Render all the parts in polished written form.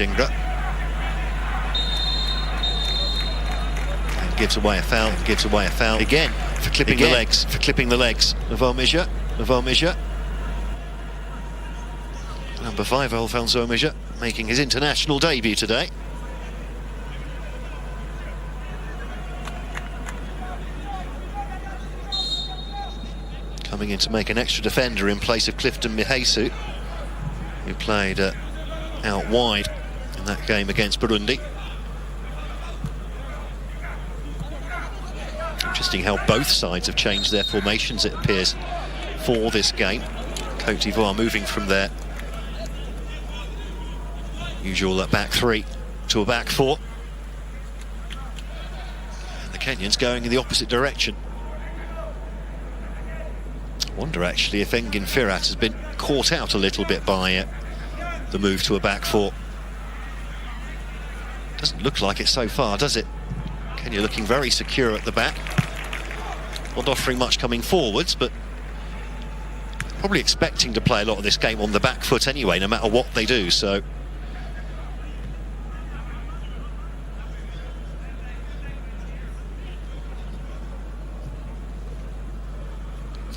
Odingra. And gives away a foul, again for clipping the legs, of Omija. Number 5, Alfonso Omija, making his international debut today. Coming in to make an extra defender in place of Clifton Mihesu, who played out wide in that game against Burundi. Interesting how both sides have changed their formations, it appears, for this game. Côte d'Ivoire moving from their usual back 3 to a back 4. And the Kenyans going in the opposite direction. I wonder actually if Engin Firat has been caught out a little bit by the move to a back 4. Doesn't look like it so far, does it? Kenya looking very secure at the back. Not offering much coming forwards, but probably expecting to play a lot of this game on the back foot anyway, no matter what they do, so...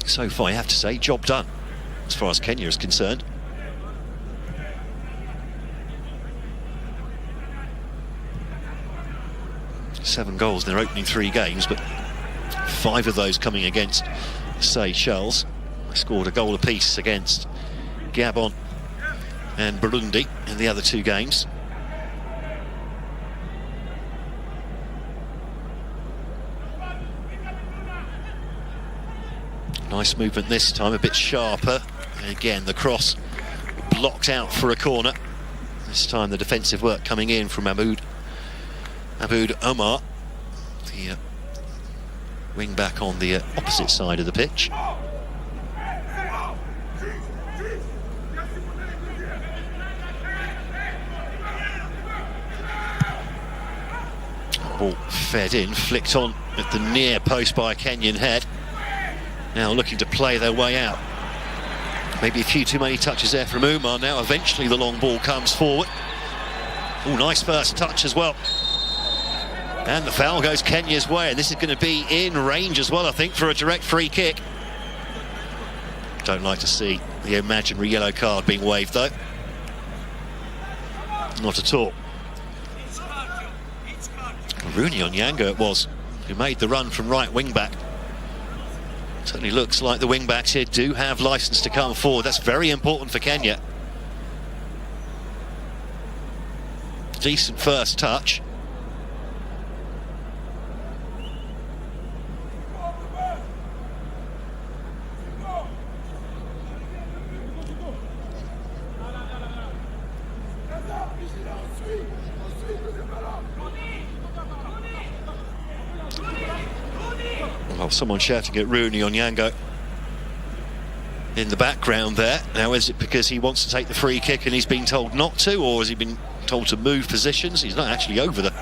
So far, you have to say, job done, as far as Kenya is concerned. Seven goals in their opening 3 games, but 5 of those coming against Seychelles. They scored a goal apiece against Gabon and Burundi in the other 2 games. Nice movement this time, a bit sharper. And again, the cross blocked out for a corner. This time the defensive work coming in from Aboud Omar, the wing back on the opposite side of the pitch. Ball fed in, flicked on at the near post by a Kenyan head. Now looking to play their way out. Maybe a few too many touches there from Umar. Now eventually the long ball comes forward. Oh, nice first touch as well. And the foul goes Kenya's way, and this is going to be in range as well, I think, for a direct free kick. Don't like to see the imaginary yellow card being waved, though. Not at all. Rooney Onyango it was, who made the run from right wing-back. Certainly looks like the wing-backs here do have licence to come forward. That's very important for Kenya. Decent first touch. Well, someone shouting at Rooney Onyango in the background there. Now, is it because he wants to take the free kick and he's been told not to, or has he been told to move positions? He's not actually over the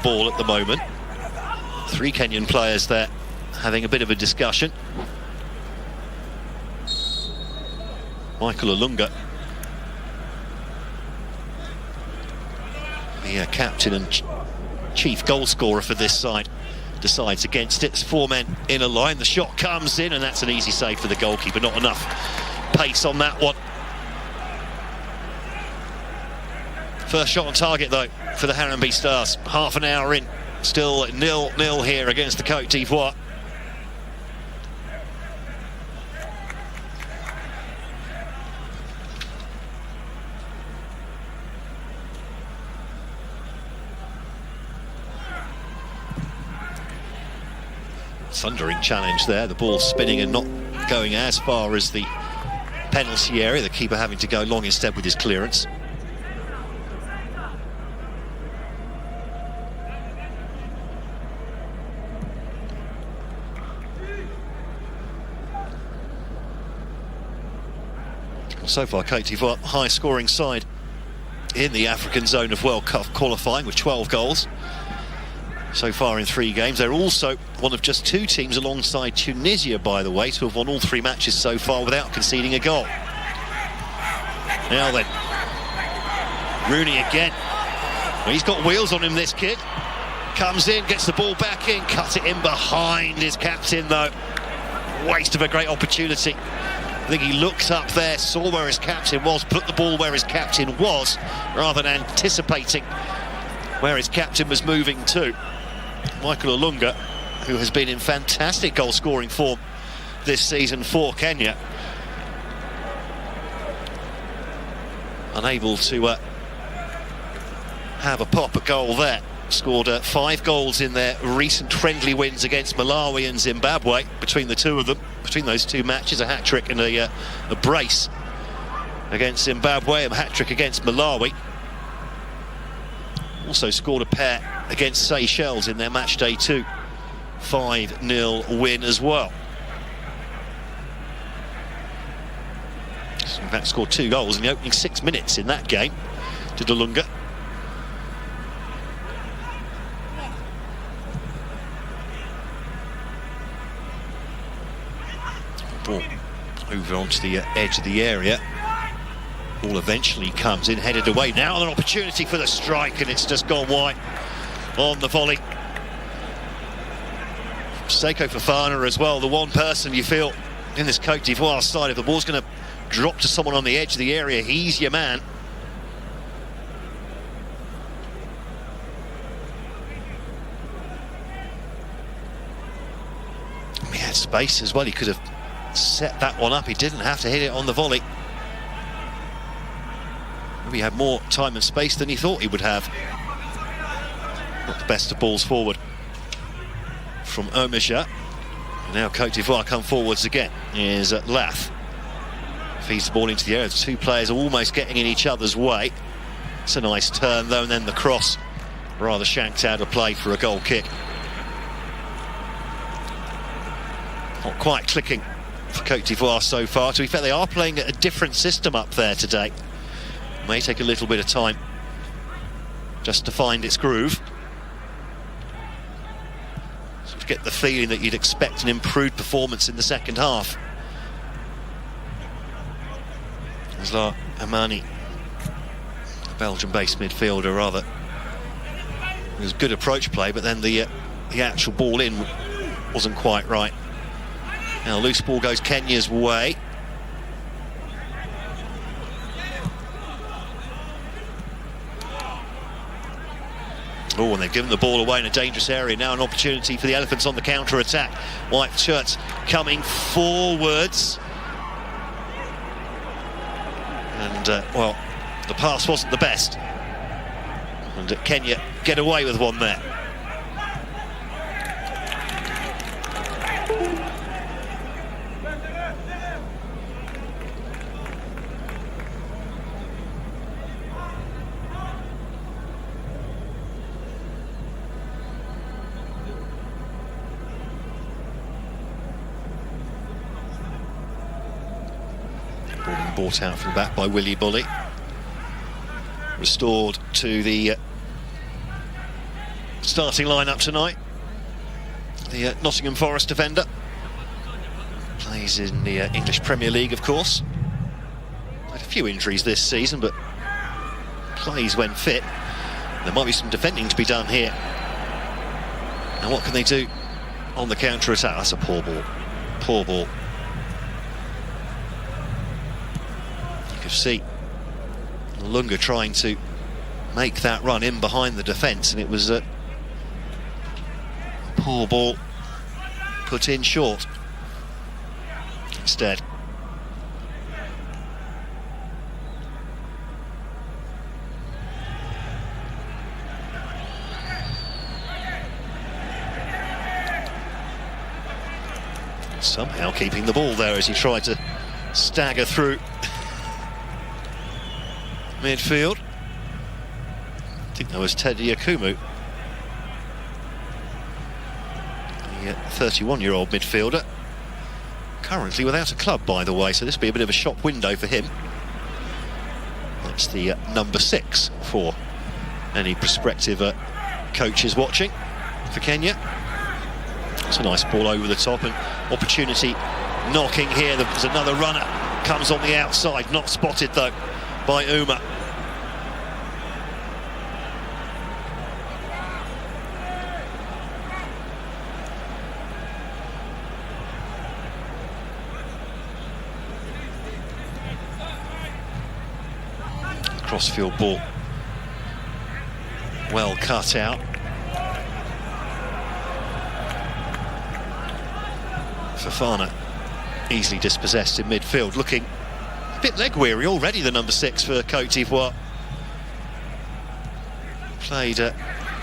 ball at the moment. 3 Kenyan players there having a bit of a discussion. Michael Olunga, the captain and chief goal scorer for this side, decides against it. It's 4 men in a line. The shot comes in, and that's an easy save for the goalkeeper. Not enough pace on that one. First shot on target, though, for the Harambee Stars. Half an hour in. Still 0-0 here against the Côte d'Ivoire. Thundering challenge there, the ball spinning and not going as far as the penalty area, the keeper having to go long instead with his clearance. So far, Côte d'Ivoire, high scoring side in the African zone of World Cup qualifying with 12 goals. So far in 3 games. They're also one of just 2 teams alongside Tunisia, by the way, to have won all 3 matches so far without conceding a goal. Now then, Rooney again. Well, he's got wheels on him, this kid. Comes in, gets the ball back in, cuts it in behind his captain, though. Waste of a great opportunity. I think he looked up there, saw where his captain was, put the ball where his captain was, rather than anticipating where his captain was moving to. Michael Olunga, who has been in fantastic goal-scoring form this season for Kenya, unable to have a pop at goal there. Scored 5 goals in their recent friendly wins against Malawi and Zimbabwe. Between the two of them, between those two matches, a hat-trick and a brace against Zimbabwe, a hat-trick against Malawi. Also scored a pair against Seychelles in their match day 2 5-0 win as well. So in fact, scored 2 goals in the opening 6 minutes in that game to Olunga. Ball over onto the edge of the area. Ball eventually comes in, headed away. Now an opportunity for the strike, and it's just gone wide on the volley. Seko Fofana as well, the one person you feel in this Cote d'Ivoire side, if the ball's going to drop to someone on the edge of the area, he's your man. He had space as well, he could have set that one up, he didn't have to hit it on the volley. Maybe he had more time and space than he thought he would have. Not the best of balls forward from Omisha. Now Cote d'Ivoire come forwards again. Here's Lath. Feeds the ball into the area. The two players are almost getting in each other's way. It's a nice turn though, and then the cross rather shanked out of play for a goal kick. Not quite clicking for Cote d'Ivoire so far. To be fair, they are playing a different system up there today. May take a little bit of time just to find its groove. So to get the feeling that you'd expect an improved performance in the second half. Zla Amani, a Belgian-based midfielder, rather. It was good approach play, but then the actual ball in wasn't quite right. Now loose ball goes Kenya's way. Oh, and they've given the ball away in a dangerous area. Now an opportunity for the Elephants on the counter-attack. White shirts coming forwards. And, well, the pass wasn't the best. And Kenya get away with one there. Brought out from the back by Willy Bully. Restored to the starting lineup tonight. The Nottingham Forest defender. Plays in the English Premier League, of course. Had a few injuries this season, but plays when fit. There might be some defending to be done here. Now what can they do on the counter-attack? That's a poor ball. Poor ball. You see Lunga trying to make that run in behind the defence, and it was a poor ball put in short instead. Somehow keeping the ball there as he tried to stagger through midfield. I think that was Teddy Akumu, the 31-year-old midfielder, currently without a club, by the way, so this will be a bit of a shop window for him. That's the number 6 for any prospective coaches watching for Kenya. It's a nice ball over the top, and opportunity knocking here. There's another runner, comes on the outside, not spotted though by Uma. Crossfield ball. Well cut out. Fofana easily dispossessed in midfield, looking a bit leg weary already, the number 6 for Côte d'Ivoire. Played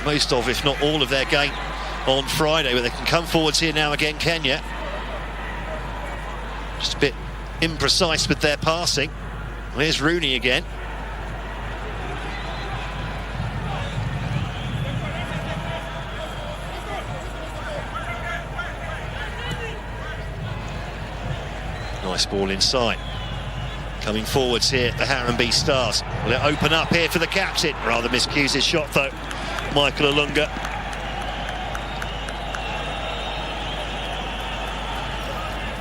most of, if not all of their game on Friday, but they can come forwards here now again, Kenya. Just a bit imprecise with their passing. There's Rooney again. Nice ball inside. Coming forwards here, the Harambee Stars. Will it open up here for the captain? Rather miscues his shot though, Michael Olunga.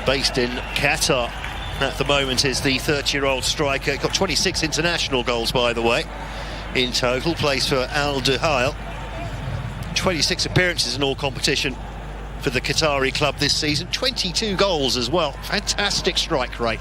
Based in Qatar at the moment is the 30-year-old striker. Got 26 international goals, by the way, in total. Plays for Al Duhail. 26 appearances in all competition for the Qatari club this season. 22 goals as well. Fantastic strike rate.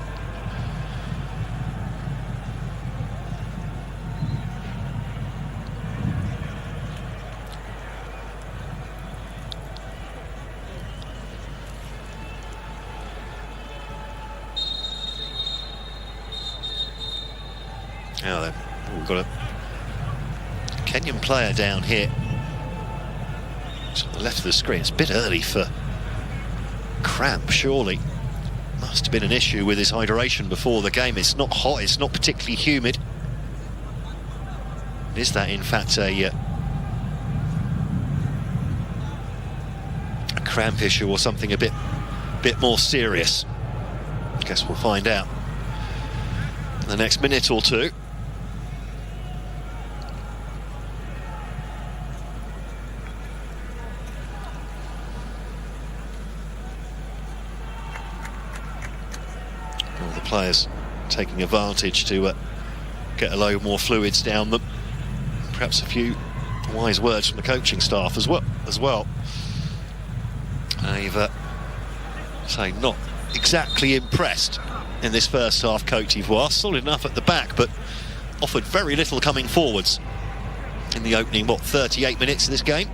Now then, we've got a Kenyan player down here. It's on the left of the screen. It's a bit early for cramp, surely. Must have been an issue with his hydration before the game. It's not hot, it's not particularly humid. Is that in fact a cramp issue or something a bit more serious? I guess we'll find out in the next minute or two. All the players taking advantage to get a load more fluids down them. Perhaps a few wise words from the coaching staff as well. They've say not exactly impressed in this first half. Côte d'Ivoire solid enough at the back, but offered very little coming forwards in the opening 38 minutes of this game.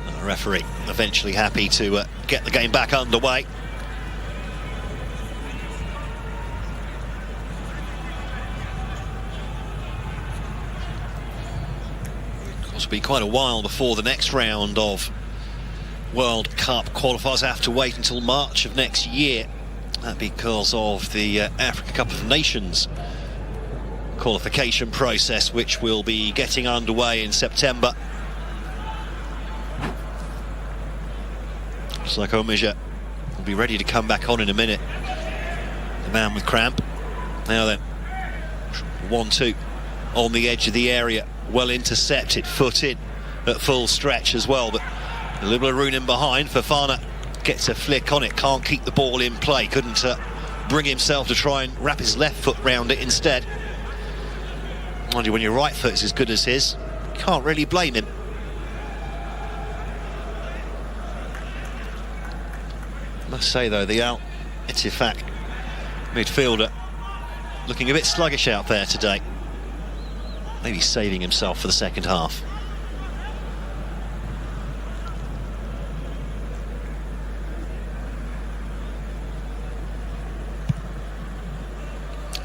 The referee eventually happy to get the game back underway. It'll be quite a while before the next round of World Cup qualifiers. Have to wait until March of next year, because of the Africa Cup of Nations qualification process, which will be getting underway in September. Looks like Omija will be ready to come back on in a minute. The man with cramp. Now then, 1-2 on the edge of the area. Well intercepted, foot in at full stretch as well, but a little bit of room in behind. Fofana gets a flick on it, can't keep the ball in play, couldn't bring himself to try and wrap his left foot round it instead. Mind you, when your right foot is as good as his, you can't really blame him. Must say though, the Al Ettifaq midfielder looking a bit sluggish out there today. Maybe saving himself for the second half.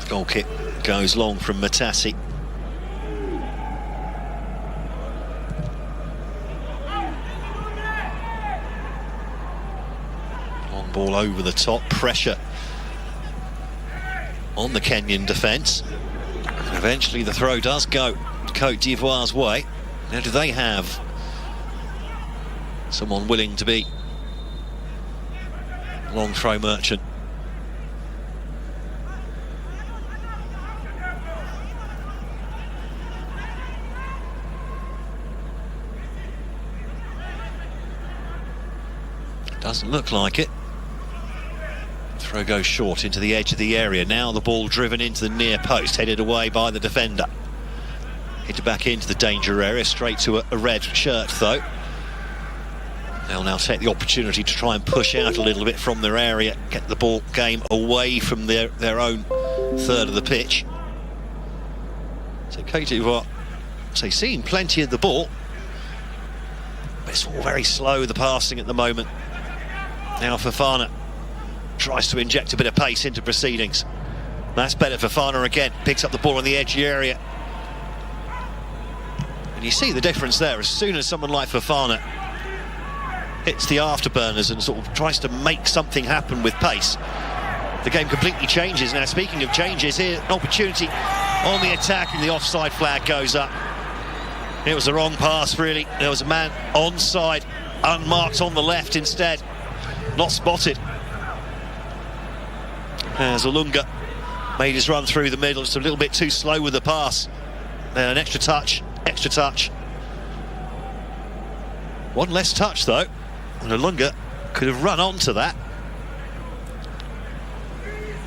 The goal kick goes long from Matasi. Long ball over the top, pressure on the Kenyan defence. Eventually the throw does go Côte d'Ivoire's way. Now, do they have someone willing to be long throw merchant? Doesn't look like it. Throw goes short into the edge of the area. Now the ball driven into the near post, headed away by the defender. Headed back into the danger area, straight to a red shirt though. They'll now take the opportunity to try and push out a little bit from their area, get the ball game away from their own third of the pitch. So Côte d'Ivoire, seeing plenty of the ball, but it's all very slow, the passing at the moment. Now Fofana tries to inject a bit of pace into proceedings. That's better. Fofana again picks up the ball on the edge of the area. And you see the difference there. As soon as someone like Fofana hits the afterburners and sort of tries to make something happen with pace, the game completely changes. Now, speaking of changes, here an opportunity on the attack, and the offside flag goes up. It was the wrong pass, really. There was a man onside, unmarked on the left instead, not spotted. As Olunga made his run through the middle, just a little bit too slow with the pass. An extra touch. One less touch though, and Olunga could have run onto that.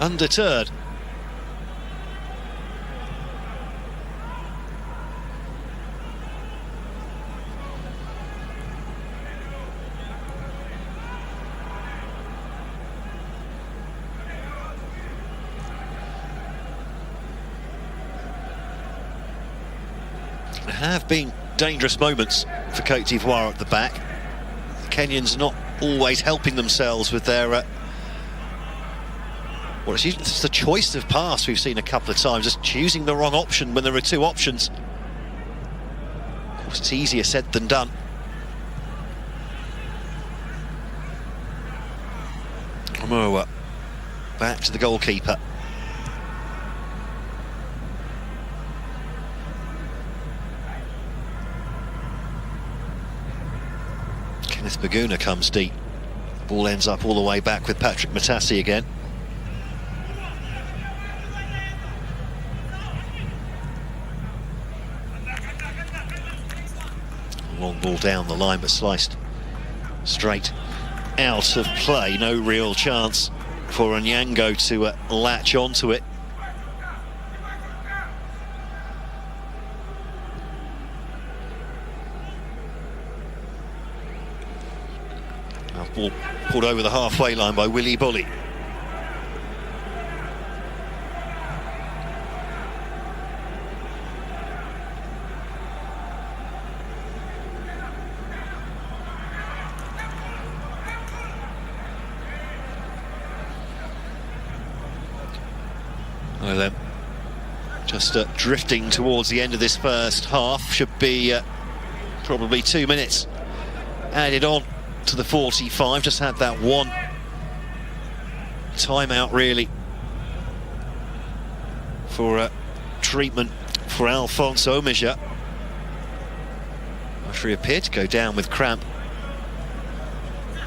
Undeterred. There have been dangerous moments for Côte d'Ivoire at the back. The Kenyans not always helping themselves with their well, it's the choice of pass we've seen a couple of times, just choosing the wrong option when there are two options. Of course, it's easier said than done. Omoa back to the goalkeeper. Kenneth Maguna comes deep. The ball ends up all the way back with Patrick Matassi again. Long ball down the line, but sliced straight out of play. No real chance for Onyango to latch onto it. Now ball pulled over the halfway line by Willy Bully. Well then, just drifting towards the end of this first half. Should be probably 2 minutes added on to the 45. Just had that one timeout really for treatment for Alphonse Omija, after he appeared to go down with cramp.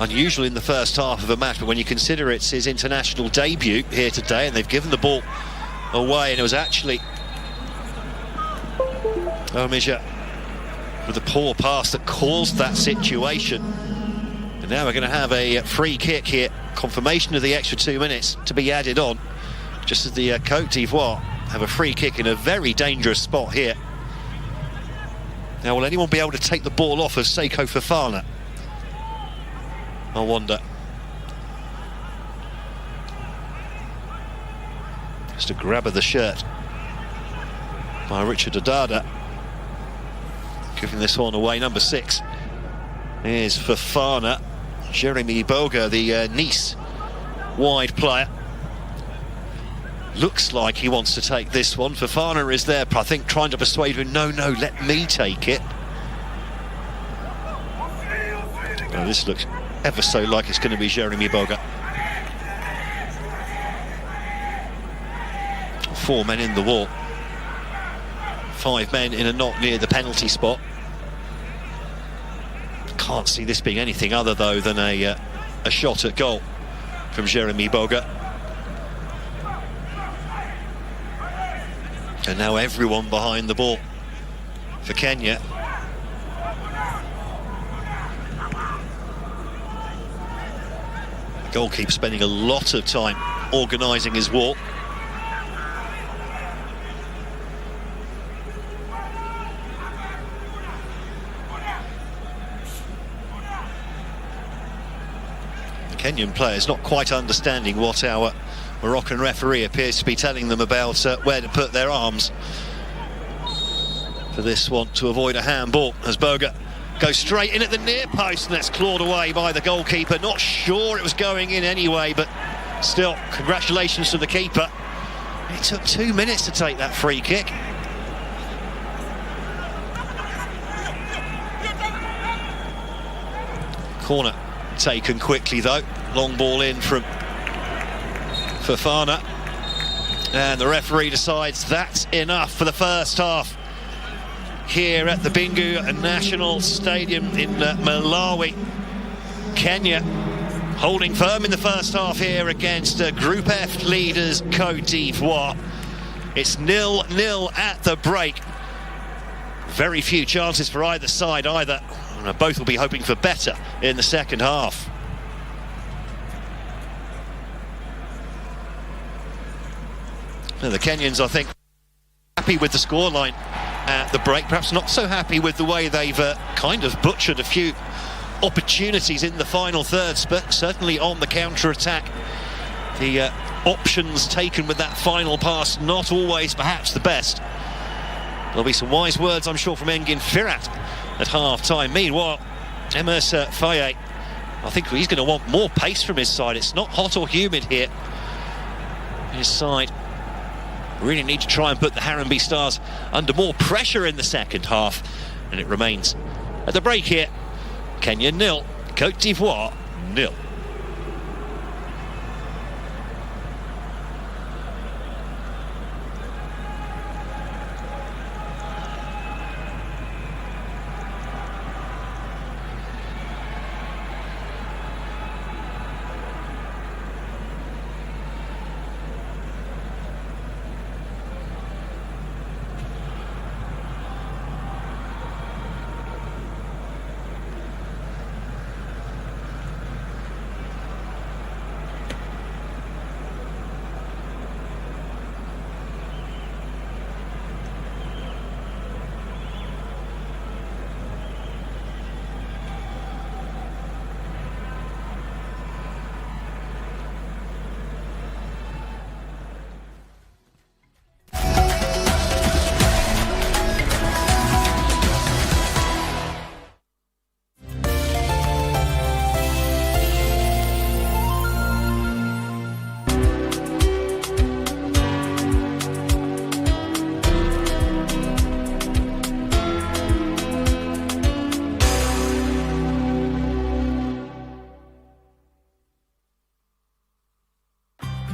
Unusual in the first half of a match, but when you consider it's his international debut here today, and they've given the ball away, and it was actually Omija with a poor pass that caused that situation. And now we're going to have a free kick here, confirmation of the extra 2 minutes to be added on, just as the Côte d'Ivoire have a free kick in a very dangerous spot here. Now, will anyone be able to take the ball off of Seko Fofana? I wonder. Just a grab of the shirt by Richard Odada, giving this one away. Number 6 is Fofana. Jeremy Boga, the Nice wide player, looks like he wants to take this one. Fofana is there, I think, trying to persuade him, no, let me take it. Oh, this looks ever so like it's going to be Jeremy Boga. 4 men in the wall, 5 men in a knot near the penalty spot. Can't see this being anything other though than a shot at goal from Jeremy Boga. And now everyone behind the ball for Kenya. The goalkeeper spending a lot of time organising his walk. Kenyan players not quite understanding what our Moroccan referee appears to be telling them about where to put their arms for this one to avoid a handball, as Boga goes straight in at the near post, and that's clawed away by the goalkeeper. Not sure it was going in anyway, but still, congratulations to the keeper. It took 2 minutes to take that free kick. Corner taken quickly though. Long ball in from Fofana. And the referee decides that's enough for the first half here at the Bingu National Stadium in Malawi. Kenya holding firm in the first half here against Group F leaders Côte d'Ivoire. It's 0-0 at the break. Very few chances for either side either. Both will be hoping for better in the second half. Now, the Kenyans, I think, happy with the scoreline at the break. Perhaps not so happy with the way they've kind of butchered a few opportunities in the final third, but certainly on the counter-attack. The options taken with that final pass, not always perhaps the best. There'll be some wise words, I'm sure, from Engin Firat at half-time. Meanwhile, M-PESA Faye, I think he's going to want more pace from his side. It's not hot or humid here. His side really need to try and put the Harambee Stars under more pressure in the second half. And it remains at the break here. Kenya 0, Côte d'Ivoire 0.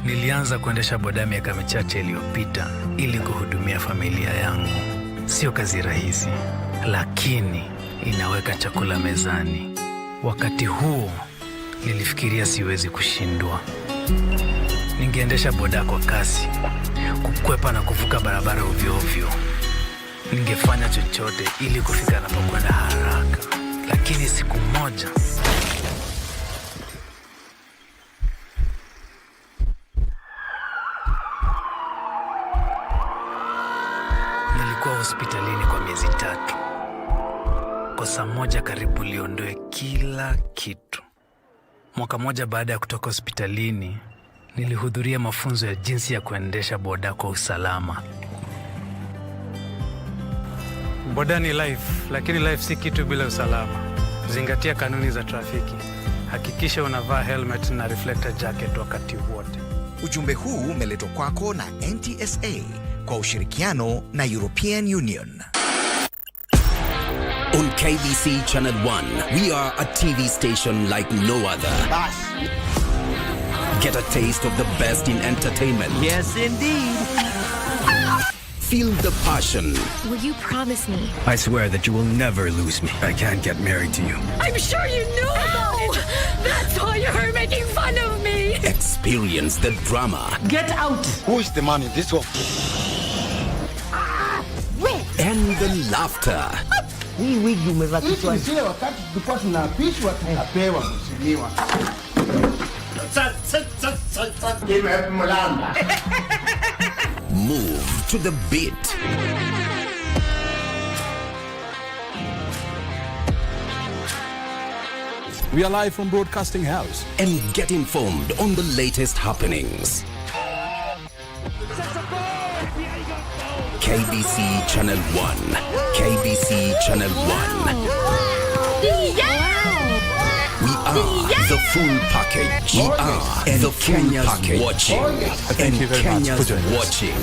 Nilianza kuendesha boda miaka michache iliyopita ili kuhudumia familia yangu. Sio kazi rahisi, lakini inaweka chakula mezani. Wakati huo nilifikiria siwezi kushindwa. Ningeendesha boda kwa kasi, kukwepa na kuvuka barabara ovyo ovyo. Ningefanya chochote ili kufika napokwenda haraka. Lakini siku moja nilikuwa hospitalini kwa miezi 3. Kosa moja karibu liondoe kila kitu. Mwaka moja baada ya kutoka hospitalini, nilihudhuria mafunzo ya jinsi ya kuendesha boda kwa usalama. Boda ni life, lakini life si kitu bila usalama. Zingatia kanuni za trafiki. Hakikisha unavaa helmet na reflector jacket wakati wote. Ujumbe huu umeletwa kwako na NTSA kwa ushirikiano na European Union. On KBC Channel 1, we are a TV station like no other. Get a taste of the best in entertainment. Yes, indeed. Feel the passion. Will you promise me? I swear that you will never lose me. I can't get married to you. I'm sure you knew about it. That's why you're making fun of me. Experience the drama. Get out. Who is the man in this one? And the laughter. Hii wigi umevaa kichwani. Sile wakati tulikuwa tunapishwa tunapewa mheshimiwa. Move to the beat. We are live from Broadcasting House. And get informed on the latest happenings. KBC Channel 1. KBC Channel 1. We are the full package. We are the Kenya's package. Watching. Thank you very much for joining us. Watching.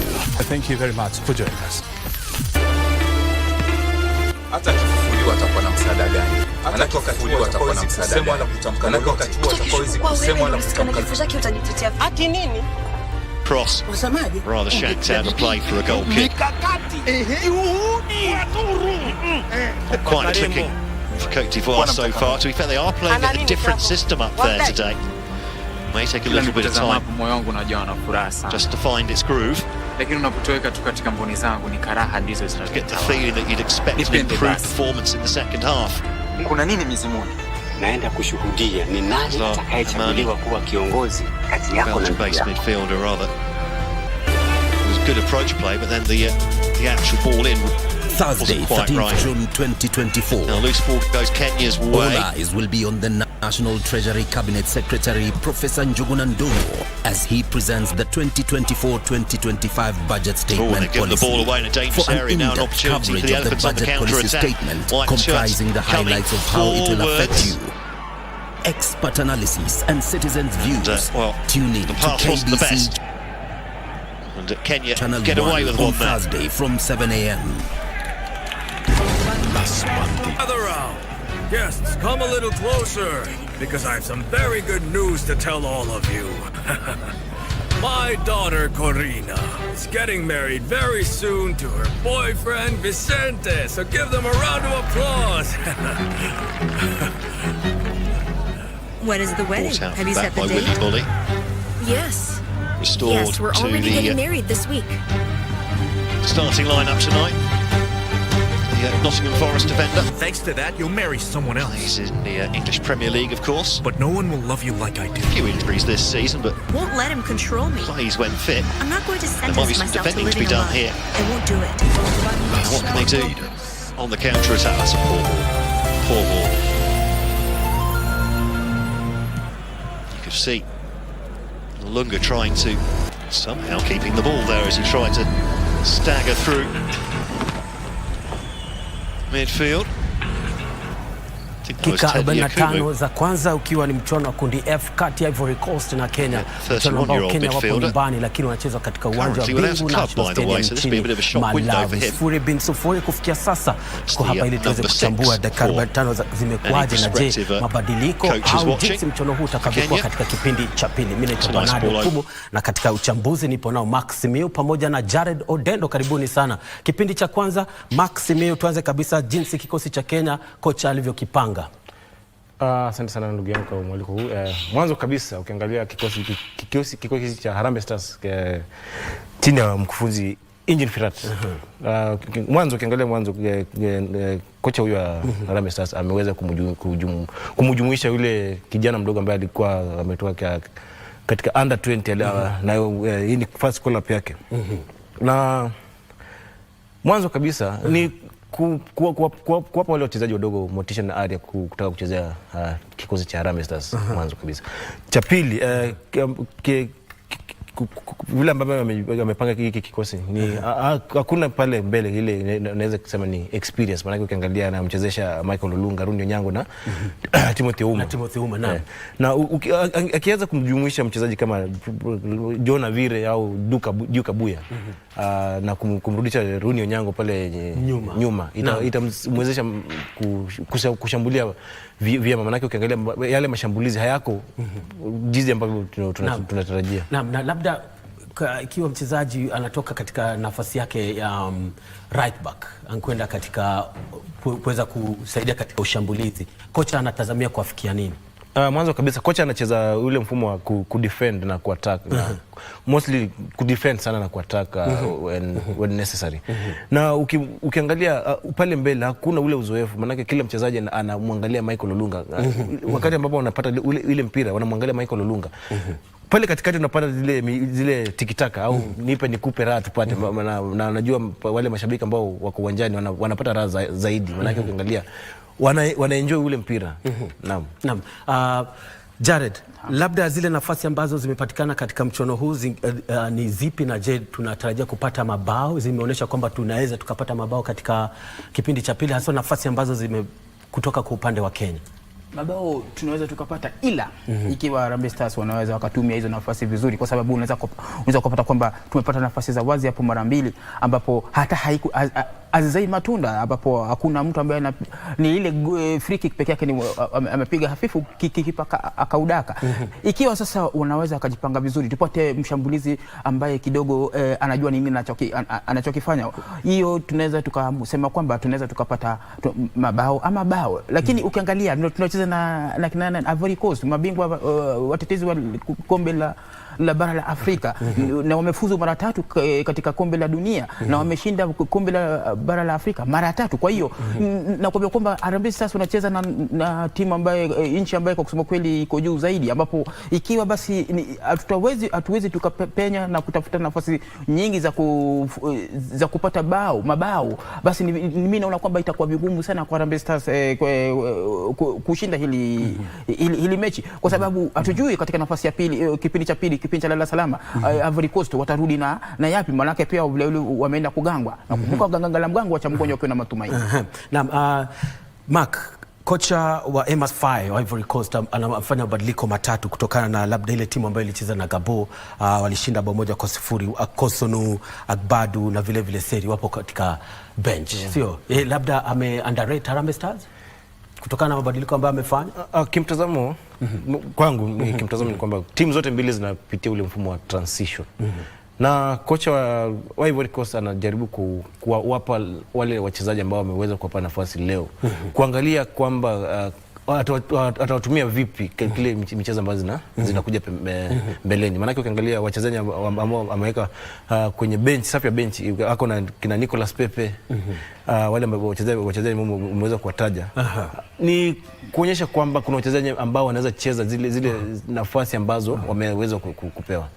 Thank you very much for joining us. Hata kifufuliwa atakuwa na msaada gani? Hata kifufuliwa atakuwa na msaada gani? Manake wakati huo atakoizi kusema wala kutamka kifo chake utanitetea. Ati nini? Cross. Rather shanked out of play for a goal kick. Quite clicking for Côte d'Ivoire so far. To be fair, they are playing a different system up there today. May take a little bit of time just to find its groove. Get the feeling that you'd expect an improved performance in the second half. Belgian-based midfielder rather. It was good approach play, but then the actual ball in Thursday, wasn't quite 13th right. June 2024. Now loose ball goes Kenya's way. All eyes will be on the National Treasury Cabinet Secretary Professor Njuguna Ndung'u as he presents the 2024-2025 budget statement Give the ball away in a dangerous for an area now. An in-depth opportunity for coverage the of the Elephants on the budget policy counter-attack. statement White comprising the highlights of how it will affect you. forwards. Expert analysis and citizens' views. Well, Tune in the to pass wasn't the KBC best. And Kenya Channel get away 1 with on one there. Thursday from 7 a.m. Another round. Guests, come a little closer, because I have some very good news to tell all of you. My daughter, Corina, is getting married very soon to her boyfriend, Vicente. So give them a round of applause. When is the wedding? Brought out Have you back set the by date? Willy Bully. Yes. Restored Yes, we're to already getting the married this week. starting lineup tonight. The Nottingham Forest defender. Thanks to that, you'll marry someone else. He's in the English Premier League, of course. But no one will love you like I do. A few injuries this season, but Won't let him control me. plays when fit. I'm not going to There might be sentence some myself to defending to be living done alone. here. I won't do it. Now, what can they do on the counter-attack? That's a poor ball. Poor ball. You could see Lunga trying to somehow keeping the ball there as he tried to stagger through midfield. Dakika 45 za kwanza ukiwa ni mchuano wa kundi F kati ya Ivory Coast na Kenya. Mchuano ambao Kenya wapo nyumbani lakini wanacheza katika uwanja wa Bingu National Stadium nchini Malawi. 0-0 kufikia sasa. Kwa hapa ili tuweze kuchambua dakika 45 zimekuaje na je mabadiliko au jinsi mchuano huu utakavyokuwa katika kipindi cha pili. Mimi naitwa Bernardo Kubu na katika uchambuzi nipo nao Max Miu pamoja na Jared Odendo. Karibuni sana. Kipindi cha kwanza Max Miu, tuanze kabisa jinsi kikosi cha Kenya kocha alivyokipanga. Asante sana ndugu yangu kwa mwaliko huu. Mwanzo kabisa ukiangalia kikosi cha Harambee Stars chini ya mkufunzi Engin Firat. Mwanzo ukiangalia kocha huyu wa Harambee Stars ameweza kumjumuisha yule kijana mdogo ambaye alikuwa ametoka katika under 20 na hii ni first call up yake. Na mwanzo kabisa ni kuwapa wale wachezaji wadogo motisha na ari ya kutaka kuchezea kikosi cha Harambee Stars mwanzo kabisa. Cha pili, vile ambavyo wamepanga hiki kikosi ni hakuna pale mbele ile naweza kusema ni experience, maana ukiangalia anamchezesha Michael Olunga, Runyo Nyango na Timothy Uma na akianza kumjumuisha mchezaji kama Jona Vire au Duka Buya na kumrudisha Runyo Nyango pale nyuma itamwezesha kushambulia vyema, maana ukiangalia yale mashambulizi hayako jinsi ambavyo tunatarajia. Na labda ikiwa mchezaji anatoka katika nafasi yake ya right back anakwenda katika kuweza kusaidia katika ushambulizi, kocha anatazamia kuafikia nini? Mwanzo kabisa kocha anacheza ule mfumo wa kudefend na kuattack, mostly kudefend sana na kuattack when necessary. Na ukiangalia pale mbele hakuna ule uzoefu, maana kila mchezaji anamwangalia Michael Olunga. Wakati ambapo wanapata ile mpira wanamwangalia Michael Olunga. Pale katikati unapata zile tikitaka au nipe nikupe raha tupate, na najua wale mashabiki ambao wako uwanjani wanapata raha zaidi, maana ukiangalia wanaenjoy ule mpira. Naam. Naam. Jared, labda zile nafasi ambazo zimepatikana katika mchuano huu ni zipi, na je, tunatarajia kupata mabao? Zimeonyesha kwamba tunaweza tukapata mabao katika kipindi cha pili, hasa nafasi ambazo kutoka kwa upande wa Kenya. Mabao tunaweza tukapata, ila ikiwa Harambee Stars wanaweza wakatumia hizo nafasi vizuri, kwa sababu unaweza kupata kwamba tumepata nafasi za wazi hapo mara mbili ambapo hata azizai matunda, ambapo hakuna mtu ambaye ni ile free kick peke yake ni amepiga hafifu kikipa akaudaka. Ikiwa sasa unaweza akajipanga vizuri, tupate mshambulizi ambaye kidogo anajua nini anachokifanya, hiyo tunaweza tukasema kwamba tunaweza tukapata mabao ama bao. Lakini ukiangalia tunacheza na Ivory Coast, mabingwa watetezi wa kombe la bara la Afrika, na wamefuzu mara 3 katika kombe la dunia, na wameshinda kombe la bara la Afrika mara 3. Kwa hiyo nakwambia kwamba Harambee Stars wanacheza na timu ambaye nchi ambaye kwa kusema kweli iko juu zaidi, ambapo ikiwa basi hatuwezi tukapenya na kutafuta nafasi nyingi za kupata mabao, basi mimi naona kwamba itakuwa vigumu sana kwa Harambee Stars kushinda hili mechi, kwa sababu hatujui katika nafasi ya pili, kipindi cha pili, kipindi cha lala salama, Ivory Coast watarudi na yapi, manake pia vile wameenda kugangwa na kumbuka gangala mgango wa chamgonyo kwa na matumaini. Naam. Mark, kocha wa MS5 wa Ivory Coast anafanya mabadiliko matatu kutokana na labda ile timu ambayo ilicheza na Gabon, walishinda bao 1-0, Kosonu, Agbadu na vile Seri wapo katika bench. Sio labda underrate Harambee Stars kutokana na mabadiliko ambayo amefanya? Kimtazamo kwangu, kimtazamo ni kwamba timu zote mbili zinapitia ule mfumo wa transition. Na kocha wa Ivory Coast anajaribu kuwapa wale wachezaji ambao wameweza kuwapa nafasi leo kuangalia kwamba atawatumia vipi kile michezo ambazo zinakuja mbeleni. Maana ukiangalia wachezaji ambao ameweka kwenye bench, safu ya bench, ako na kina Nicolas Pepe, wale wachezaji umeweza kuwataja, ni kuonyesha kwamba kuna wachezaji ambao wanaweza cheza zile nafasi ambazo wameweza kupewa.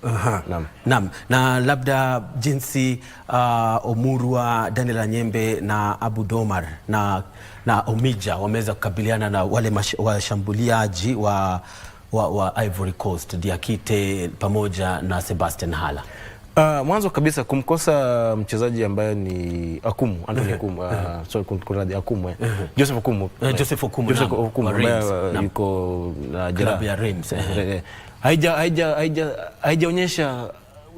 Naam. Na labda jinsi Omurwa, Daniel Anyembe na Abu Domar na Omija wameweza kukabiliana na wale washambuliaji wa Ivory Coast, Diakite pamoja na Sebastian Hala. Mwanzo kabisa kumkosa mchezaji ambaye ni Akumu, Anthony Akumu, Akumu, Joseph Okumu ambaye yuko na jeraha ya Reims. Haijaonyesha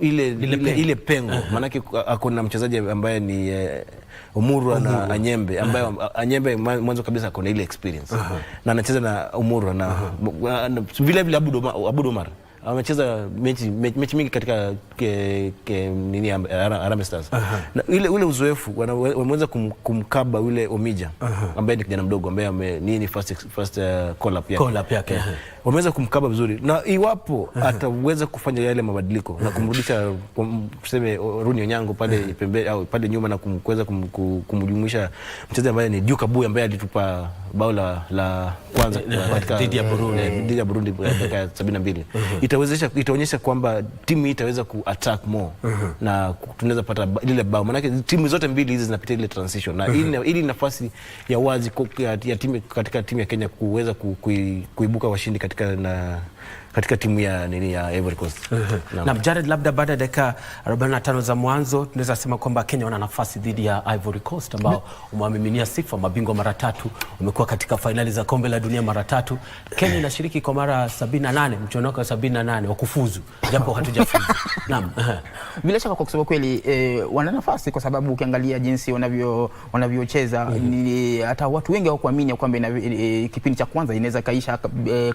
ile pengo, maanake akona mchezaji ambaye ni Omurwa na Anyembe, ambaye Anyembe mwanzo kabisa akona ile experience na anacheza na Omurwa na vile Abu Domar amecheza mechi mingi katika Harambee Stars. Na ule uzoefu wameweza kumkaba ule Omija ambaye ni kijana mdogo ambaye first call up yake. Wameweza kumkaba vizuri, na iwapo ataweza kufanya yale mabadiliko na kumrudisha tuseme Runi Onyango pale pembe au pale nyuma na kuweza kumjumuisha mchezaji ambaye ni Duke Abuya ambaye alitupa bao la kwanza katika dhidi ya Burundi dakika 72. Itaonyesha kwamba timu hii itaweza kuattack more na tunaweza pata ile bao, maana timu zote mbili hizi zinapitia ile transition, na ili nafasi ya wazi ya timu katika timu ya Kenya kuweza kuibuka washindi katika timu ya Ivory Coast. Na Jared, labda baada ya dakika 45 za mwanzo tunaweza sema kwamba Kenya wana nafasi dhidi ya Ivory Coast ambao umewamiminia sifa, mabingwa mara 3, umekuwa katika finali za kombe la dunia mara 3. Kenya inashiriki kwa mara 78, mchuano wa 78 wa kufuzu, japo hatujafuzu. Naam. Bila shaka kwa kusema kweli wana nafasi, kwa sababu ukiangalia jinsi wanavyocheza, hata watu wengi hawakuamini kwamba kipindi cha kwanza inaweza kaisha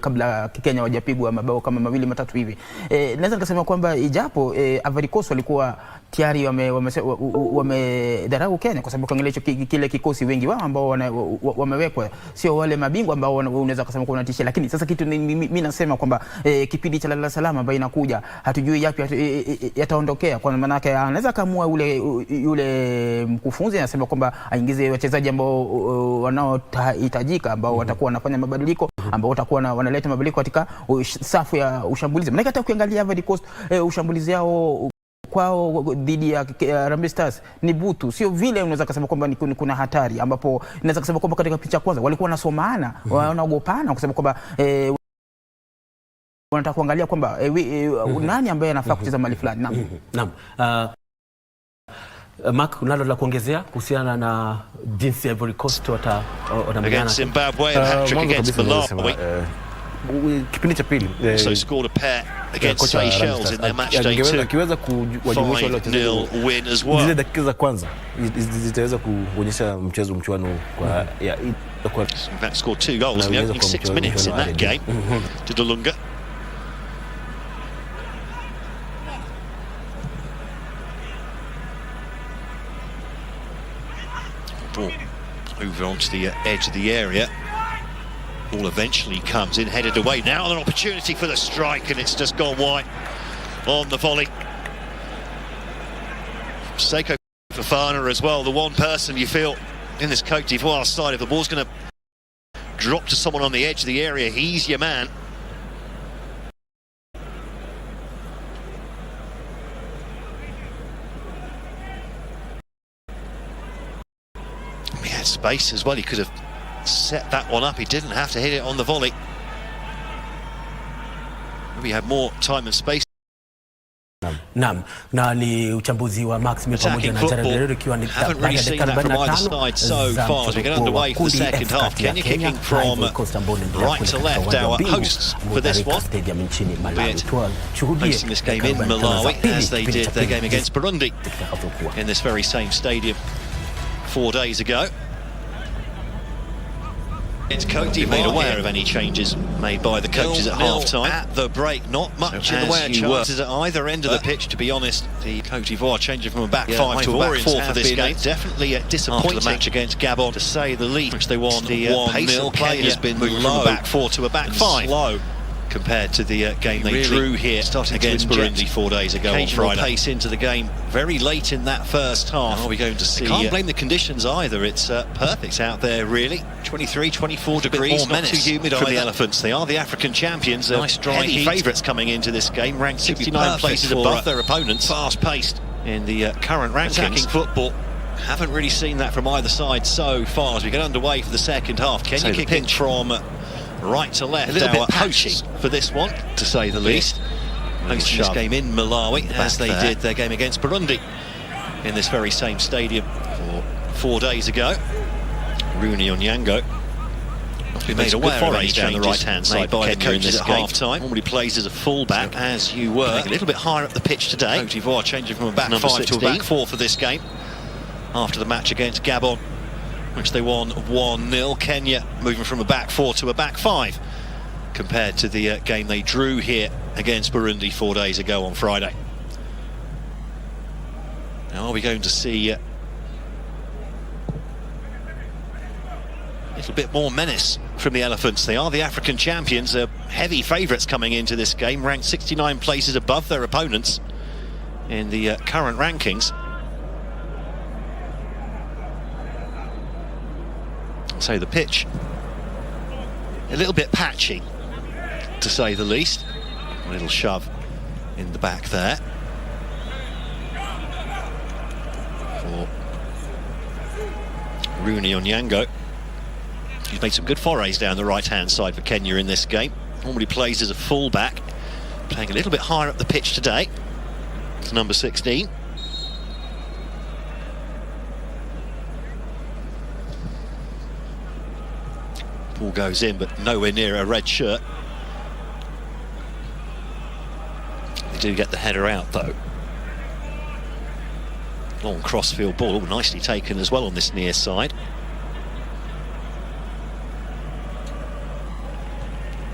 kabla Kenya wajapigwa mabao kama 2-3 hivi. Naweza nikasema kwamba ijapo Ivory Coast walikuwa tayari wamedharau Kenya, kwa sababu ukiangalia kile kikosi wengi wao ambao wamewekwa sio wale mabingwa ambao unaweza kusema kwa unatisha. Lakini sasa kitu mimi nasema kwamba kipindi cha lala salama ambayo inakuja, hatujui yapi yataondokea, kwa maana yake anaweza kaamua yule mkufunzi anasema kwamba aingize wachezaji ambao wanaohitajika, ambao watakuwa wanafanya mabadiliko, ambao watakuwa wanaleta mabadiliko katika safu ya ushambulizi. Maana hata ukiangalia Ivory Coast ushambulizi yao kwao dhidi ya Harambee Stars ni butu, sio vile unaweza kusema kwamba kuna hatari, ambapo unaweza kusema kwamba katika picha kwanza walikuwa wanasomana, wanaogopana kusema kwamba wanataka kuangalia kwamba nani ambaye anafaa kucheza mali fulani. Naam. Mark, unalo la kuongezea kuhusiana na jinsi Ivory Coast against Zimbabwe, a hat-trick against Malawi. Kipindi cha pili so scored a pair against Seychelles in their match day 2. Akiweza kuwajumuisha wale wachezaji win as well. Zile dakika za kwanza zitaweza kuonyesha mchuano kwa in fact scored 2 goals in the opening 6 minutes in that game to Delunga. Ball over onto the edge of the area. Ball eventually comes in, headed away. Now an opportunity for the strike, and it's just gone wide on the volley. Sekou Fofana as well, the one person you feel in this Côte d'Ivoire side, if the ball's going to drop to someone on the edge of the area, he's your man. He had space as well, he could have set that one up, he didn't have to hit it on the volley. We had more time and space. Naam, na ni uchambuzi wa Max pamoja na Jared Derero ikiwa ni haven't really seen that from either side so far as we get underway for the second half. Kenya kicking from right to left, our hosts for this one, hosting this game in Malawi as they did their game against Burundi in this very same stadium 4 days ago. It's Côte d'Ivoire made aware of any changes made by the coaches at half-time. At the break, not much in the way of chances at either end of the pitch, to be honest. The Côte d'Ivoire changing from a back 5 to a back 4 for this game. Definitely disappointing after the match against Gabon, to say the least, which they won. The 1-0 play has been moving from a back 4 to a back 5. Slow compared to the game they drew here against Burundi 4 days ago on Friday. Pace into the game very late in that first half. Are we going to see? Can't blame the conditions either. It's perfect out there, really. 23, 24 degrees, not too humid for the Elephants. They are the African champions. Nice dry heat. Favourites coming into this game, ranked 69 places above their opponents. Fast-paced in the current rankings. Attacking football. Haven't really seen that from either side so far as we get underway for the second half. Kenya kicking from right to left, a little bit patchy for this one, to say the least. Hosting this game in Malawi as they did their game against Burundi in this very same stadium 4 days ago. Rooney Onyango made aware of any down the right-hand side by the coaches at half-time. Normally plays as a full-back, as you were. A little bit higher up the pitch today. Côte d'Ivoire changing from a back 5 to a back 4 for this game after the match against Gabon, which they won 1-0. Kenya moving from a back 4 to a back 5 compared to the game they drew here against Burundi 4 days ago on Friday. Now are we going to see a little bit more menace from the Elephants? They are the African champions, heavy favourites coming into this game, ranked 69 places above their opponents in the current rankings. So the pitch a little bit patchy, to say the least. A little shove in the back there for Rooney Onyango. He's made some good forays down the right-hand side for Kenya in this game. Normally plays as a full-back, playing a little bit higher up the pitch today. It's number 16. Ball goes in, but nowhere near a red shirt. They do get the header out, though. Long crossfield ball, all nicely taken as well on this near side.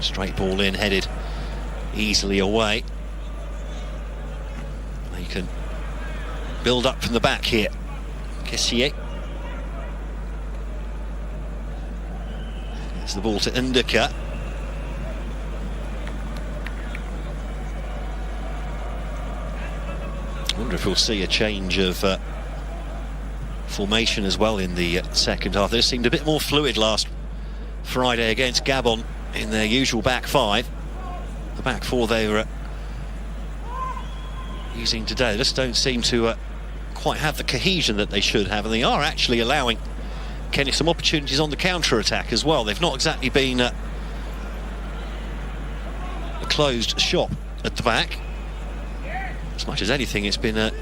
Straight ball in, headed easily away. They can build up from the back here. Kessié. It's the ball to Ndika. I wonder if we'll see a change of formation as well in the second half. They seemed a bit more fluid last Friday against Gabon in their usual back 5. The back 4 they were using today. They just don't seem to quite have the cohesion that they should have, and they are actually allowing Kenya some opportunities on the counter-attack as well. They've not exactly been a closed shop at the back. As much as anything, it's been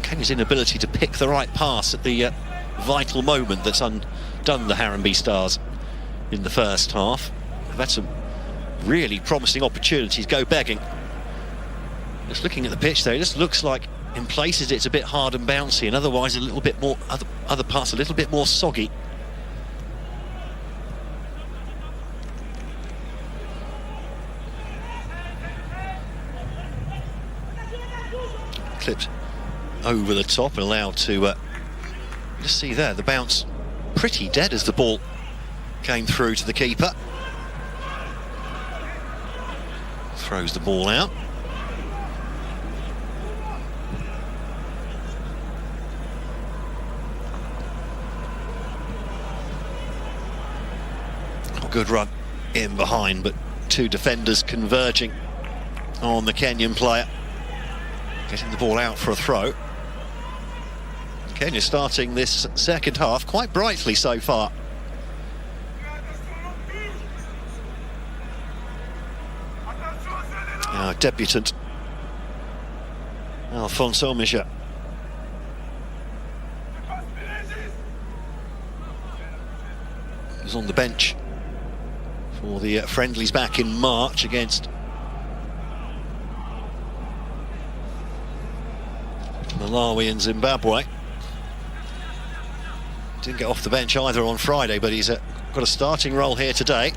Kenya's inability to pick the right pass at the vital moment that's undone the Harambee Stars in the first half. They've had some really promising opportunities go begging. Just looking at the pitch there, it just looks like in places it's a bit hard and bouncy, and otherwise a little bit more, other parts a little bit more soggy. Clipped over the top and allowed to just see there the bounce pretty dead as the ball came through to the keeper. Throws the ball out. A good run in behind, but two defenders converging on the Kenyan player, getting the ball out for a throw. Kenya starting this second half quite brightly so far. Our debutant Alfonso Misha. He's on the bench for the friendlies back in March against Malawi and Zimbabwe. Didn't get off the bench either on Friday, but he's got a starting role here today.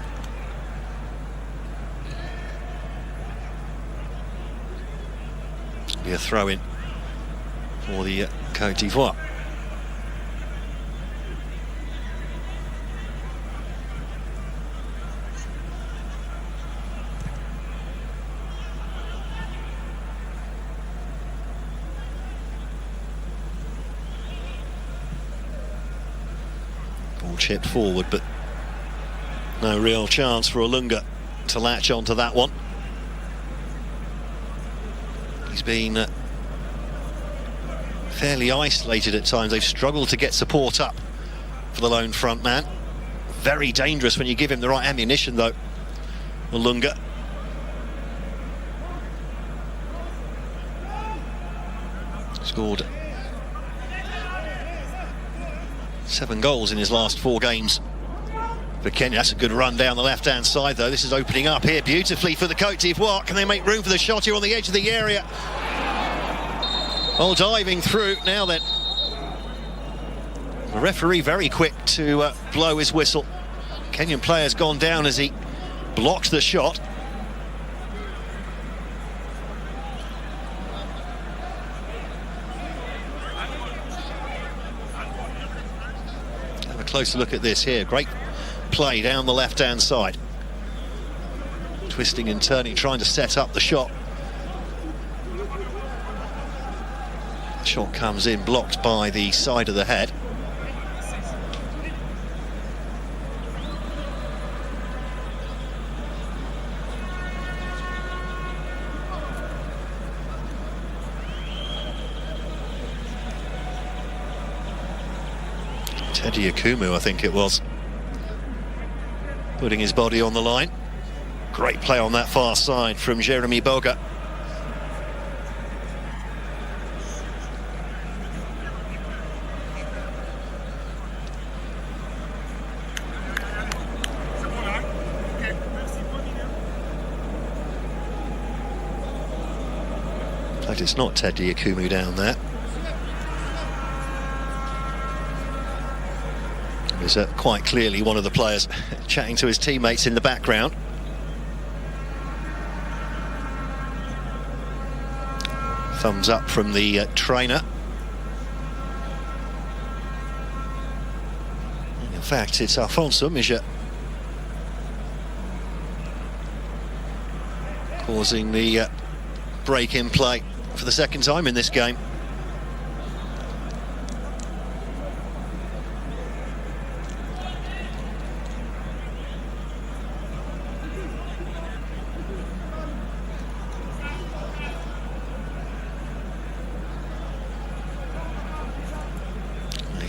Be a throw-in for the Côte d'Ivoire. Ball chipped forward, but no real chance for Olunga to latch onto that one. He's been fairly isolated at times. They've struggled to get support up for the lone front man. Very dangerous when you give him the right ammunition, though, Olunga. Scored 7 goals in his last 4 games for Kenya. That's a good run down the left-hand side, though. This is opening up here beautifully for the Côte d'Ivoire. Can they make room for the shot here on the edge of the area? Oh, diving through now then. The referee very quick to blow his whistle. Kenyan player's gone down as he blocks the shot. Have a closer look at this here. Great play down the left-hand side. Twisting and turning, trying to set up the shot. The shot comes in, blocked by the side of the head. Teddy Akumu, I think it was, putting his body on the line. Great play on that far side from Jeremy Boga. But it's not Teddy Akumu down there. There's quite clearly one of the players chatting to his teammates in the background. Thumbs up from the trainer. In fact, it's Alfonso Misha causing the break in play for the second time in this game.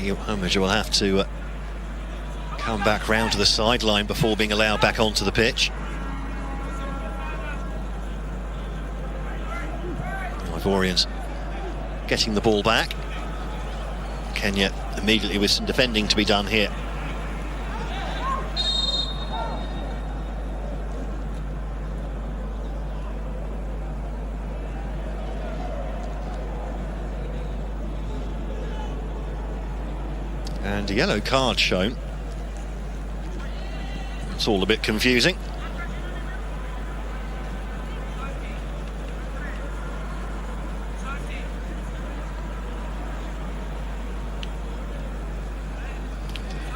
Homage will have to come back round to the sideline before being allowed back onto the pitch. Ivorians getting the ball back. Kenya immediately with some defending to be done here. And a yellow card shown. It's all a bit confusing.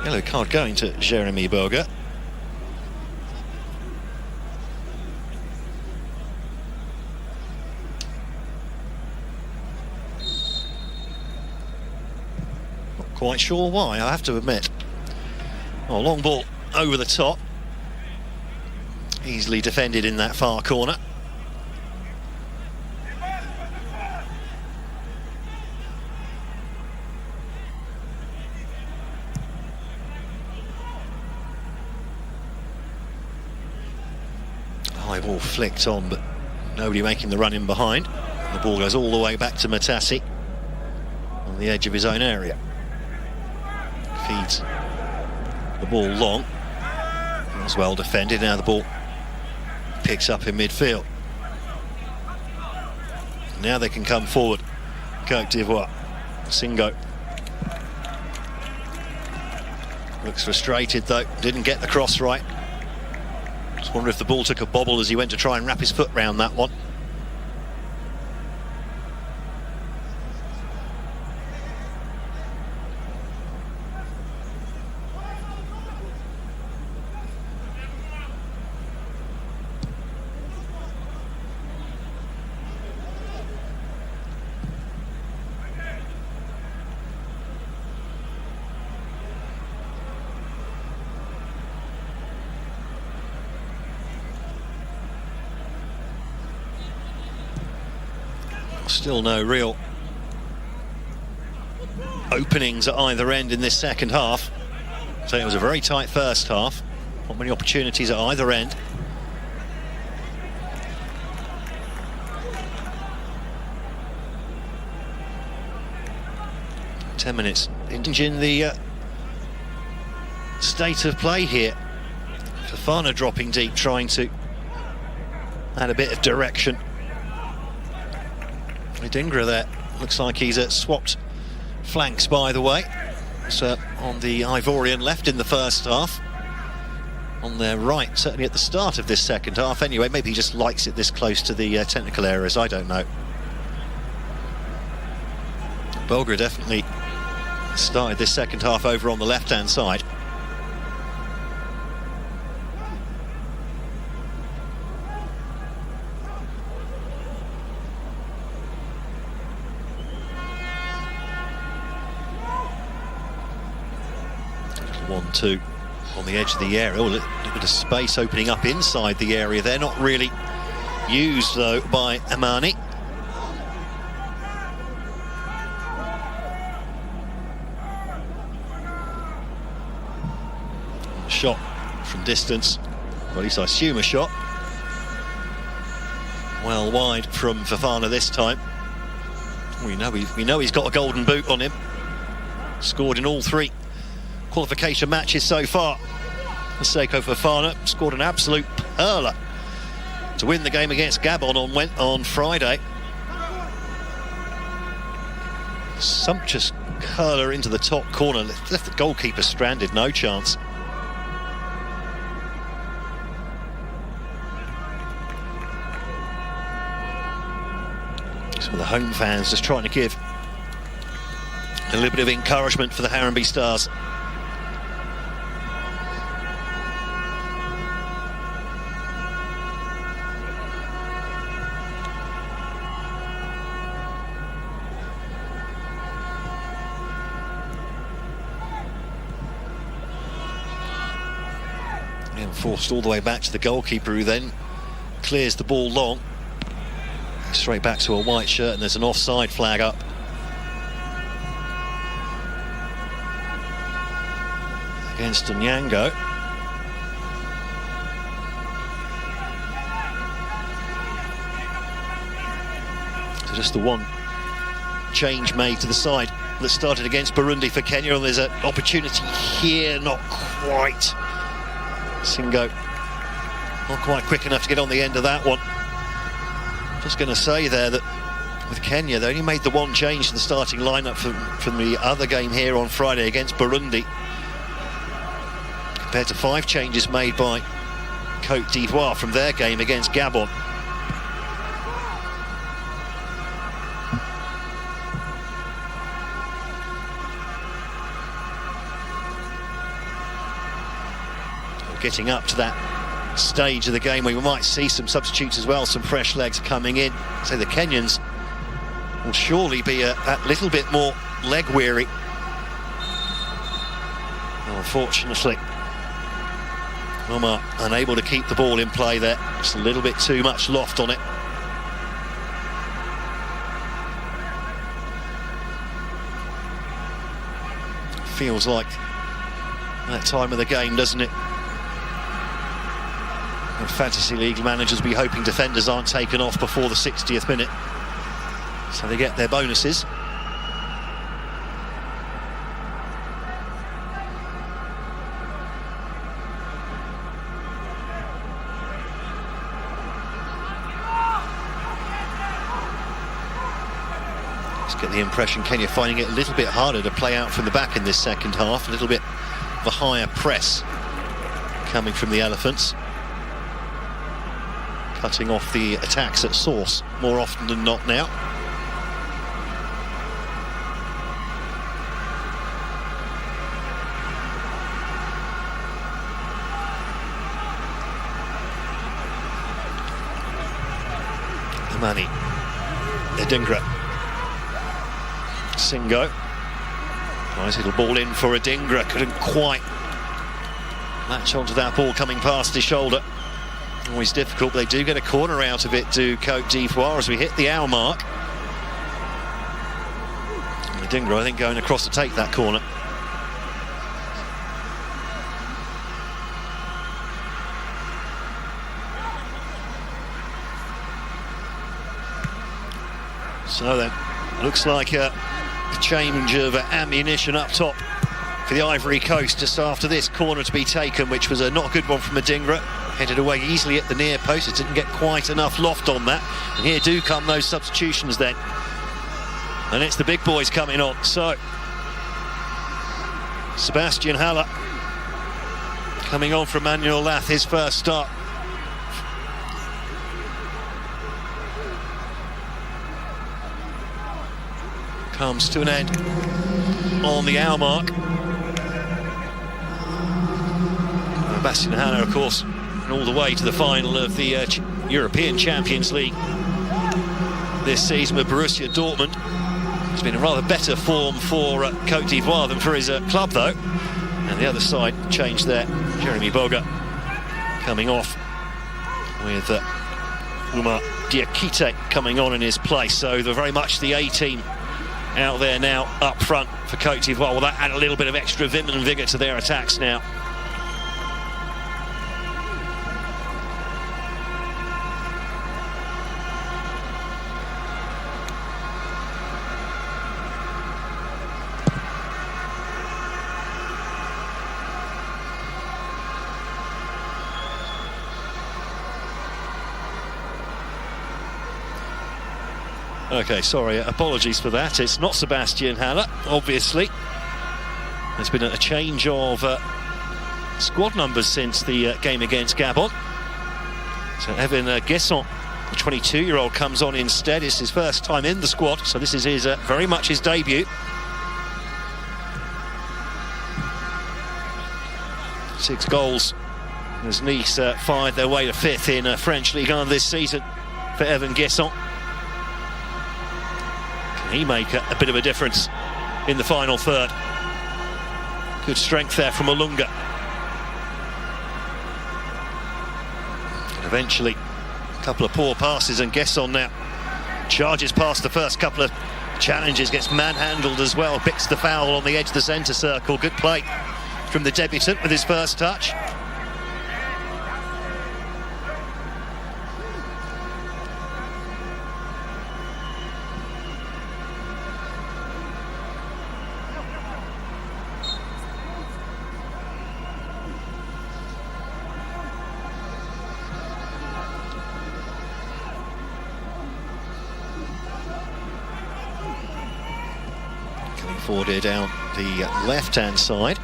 Yellow card going to Jeremy Boga. Not quite sure why, I have to admit. Oh, long ball over the top. Easily defended in that far corner. High ball flicked on, but nobody making the run in behind. The ball goes all the way back to Matasi on the edge of his own area. Feeds the ball long. That was well defended. Now the ball picks up in midfield. Now they can come forward. Cote d'Ivoire. Singo. Looks frustrated though. Didn't get the cross right. Just wonder if the ball took a bobble as he went to try and wrap his foot round that one. Still no real openings at either end in this second half. So it was a very tight first half. Not many opportunities at either end. Ten minutes in the state of play here. Fofana dropping deep, trying to add a bit of direction. Dingra there, looks like he's swapped flanks by the way. So on the Ivorian left in the first half, on their right, certainly at the start of this second half anyway. Maybe he just likes it this close to the technical areas, I don't know. Boga definitely started this second half over on the left-hand side. Two on the edge of the area. Oh, a little bit of space opening up inside the area there. Not really used though by Amani. Shot from distance, or at least I assume a shot. Well wide from Fofana this time. We know he's got a golden boot on him. Scored in all three qualification matches so far. Seko Fofana scored an absolute perler to win the game against Gabon on Friday. Sumptuous curler into the top corner, left the goalkeeper stranded, no chance. Some of the home fans just trying to give a little bit of encouragement for the Harambee Stars. Forced all the way back to the goalkeeper, who then clears the ball long. Straight back to a white shirt, and there's an offside flag up. against Onyango. So just the one change made to the side that started against Burundi for Kenya, and there's an opportunity here, not quite. Singo not quite quick enough to get on the end of that one. Just going to say there that with Kenya, they only made the one change to the starting lineup from the other game here on Friday against Burundi, compared to 5 changes made by Côte d'Ivoire from their game against Gabon. Getting up to that stage of the game where we might see some substitutes as well, some fresh legs coming in. So the Kenyans will surely be that little bit more leg weary. Unfortunately, Omar unable to keep the ball in play there. Just a little bit too much loft on it. Feels like that time of the game, doesn't it? And Fantasy League managers be hoping defenders aren't taken off before the 60th minute, so they get their bonuses. Just get the impression Kenya finding it a little bit harder to play out from the back in this second half, a little bit of a higher press coming from the Elephants, cutting off the attacks at source more often than not now. Amani, Adingra, Singo. Nice little ball in for Adingra, couldn't quite latch onto that ball coming past his shoulder. Always difficult. They do get a corner out of it to Côte d'Ivoire as we hit the hour mark. Adingra, I think, going across to take that corner. So then, looks like a change of ammunition up top for the Ivory Coast just after this corner to be taken, which was a not good one from Adingra. Headed away easily at the near post. It didn't get quite enough loft on that. And here do come those substitutions then. And it's the big boys coming on. So, Sebastian Haller coming on from Manuel Lath, his first start. Comes to an end on the hour mark. Sebastian Haller, of course, and all the way to the final of the European Champions League this season with Borussia Dortmund. It's been a rather better form for Côte d'Ivoire than for his club, though. And the other side changed there. Jeremy Boga coming off with Oumar Diakite coming on in his place. So they're very much the A-team out there now up front for Côte d'Ivoire. Well, that add a little bit of extra vim and vigour to their attacks now. Okay, sorry, apologies for that. It's not Sebastian Haller, obviously. There's been a change of squad numbers since the game against Gabon. So Evan Guesson, the 22-year-old, comes on instead. It's his first time in the squad, so this is his very much his debut. 6 goals as Nice fired their way to 5th in French Ligue 1 this season for Evan Guesson. He make a bit of a difference in the final third. Good strength there from Olunga. And eventually, a couple of poor passes, and Guesson now charges past the first couple of challenges, gets manhandled as well, picks the foul on the edge of the centre circle. Good play from the debutant with his first touch. Forward here down the left-hand side.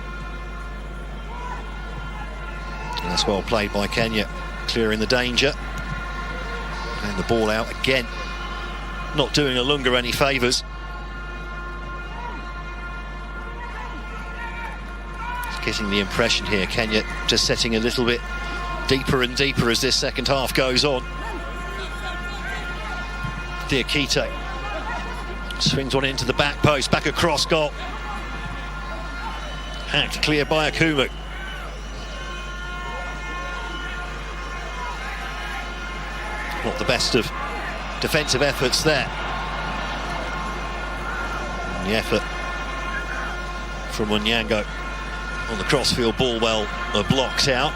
And that's well played by Kenya, clearing the danger. And the ball out again. Not doing Olunga any favours. Getting the impression here, Kenya just setting a little bit deeper and deeper as this second half goes on. Diakite swings one into the back post, back across goal. Hacked clear by Akumu. Not the best of defensive efforts there. And the effort from Onyango on the crossfield ball, well, blocked out.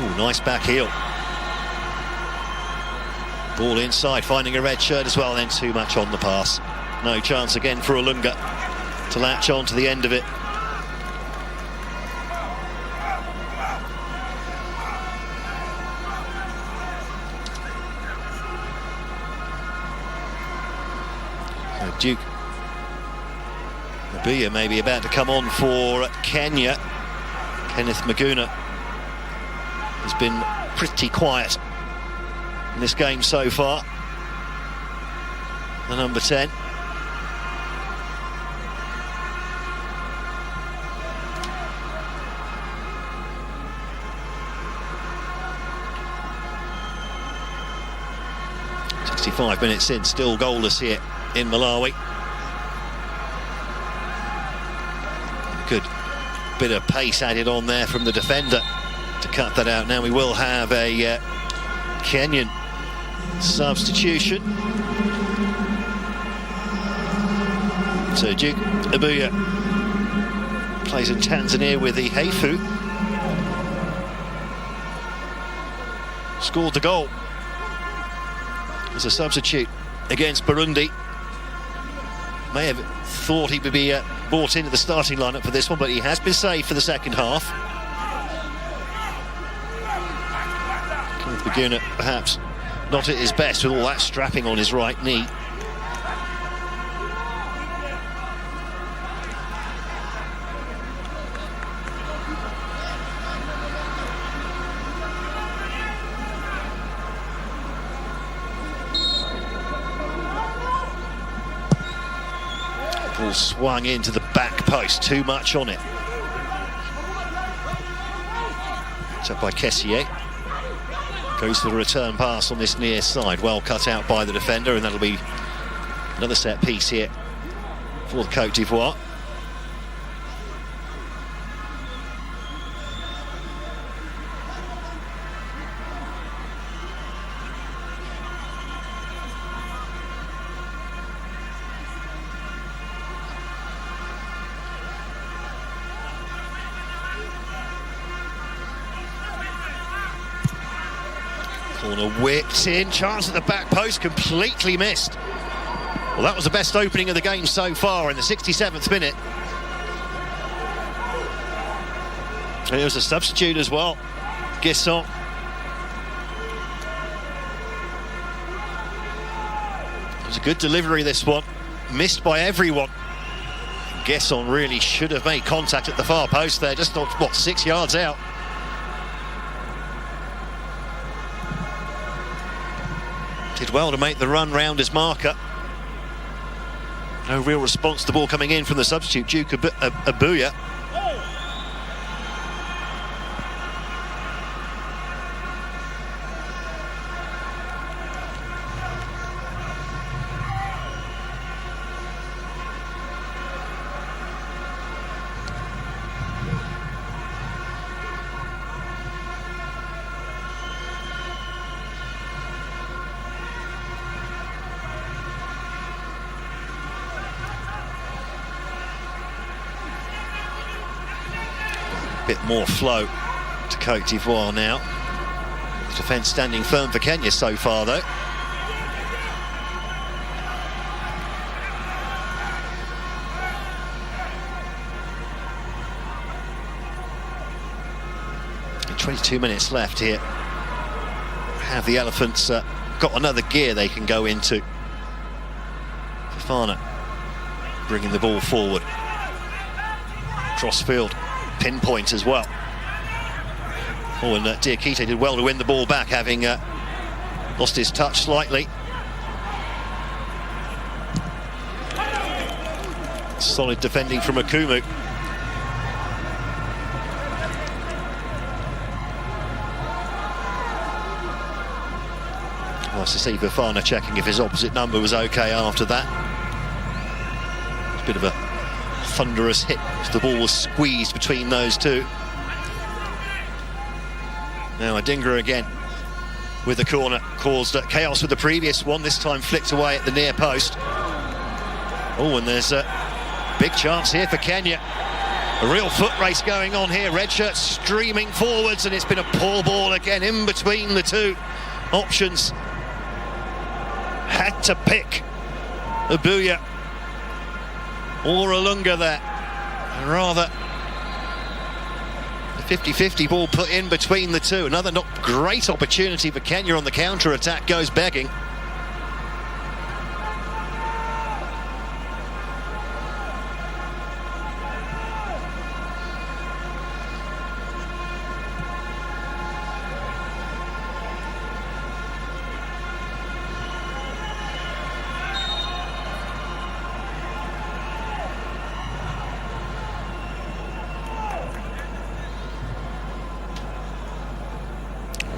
Ooh, nice back heel. Ball inside, finding a red shirt as well, and then too much on the pass. No chance again for Olunga to latch on to the end of it. So Duke Mabia maybe about to come on for Kenya. Kenneth Maguna has been pretty quiet in this game so far. The number 10. "65 minutes in, still goalless here in Malawi. Good bit of pace added on there from the defender to cut that out. Now we will have a Kenyan substitution. So Duke Abuya plays in Tanzania with the Heifu. Scored the goal as a substitute against Burundi. May have thought he would be brought into the starting lineup for this one, but he has been saved for the second half. Maguna perhaps not at his best with all that strapping on his right knee. Ball swung into the back post, too much on it. It's up by Kessié. Goes for the return pass on this near side. Well cut out by the defender, and that'll be another set piece here for the Côte d'Ivoire. Corner whipped in, chance at the back post, completely missed. Well, that was the best opening of the game so far in the 67th minute. And it was a substitute as well, Guesson. It was a good delivery, this one, missed by everyone. Guesson really should have made contact at the far post there, just not, what, 6 yards out. Did well to make the run round his marker. No real response to the ball coming in from the substitute, Duke Abuya. bit more flow to Cote d'Ivoire now. The defence standing firm for Kenya so far, though. And 22 minutes left here. Have the Elephants got another gear they can go into? Fofana bringing the ball forward. Crossfield, pinpoint as well. Oh, and Diakite did well to win the ball back, having lost his touch slightly. Solid defending from Akumu. Nice to see Fofana checking if his opposite number was okay after that. It's a bit of a thunderous hit. The ball was squeezed between those two. Now Adingra again with the corner. Caused chaos with the previous one. This time flicked away at the near post. Oh, and there's a big chance here for Kenya. A real foot race going on here. Red shirt streaming forwards, and it's been a poor ball again in between the two options. Had to pick Abuya or Olunga there. And rather a 50-50 ball put in between the two. Another not great opportunity for Kenya on the counter-attack goes begging.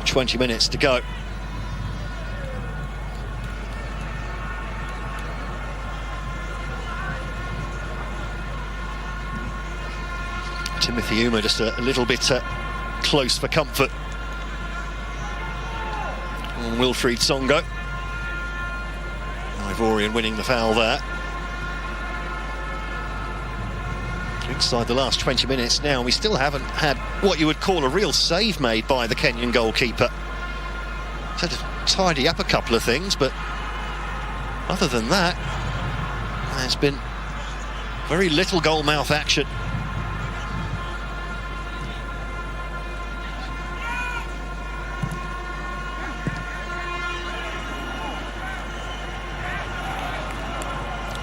.20 minutes to go. Timothy Uma just a little bit close for comfort. And Wilfried Songo. Ivorian winning the foul there. Inside the last 20 minutes now, we still haven't had what you would call a real save made by the Kenyan goalkeeper. Had to tidy up a couple of things, but other than that, there's been very little goalmouth action.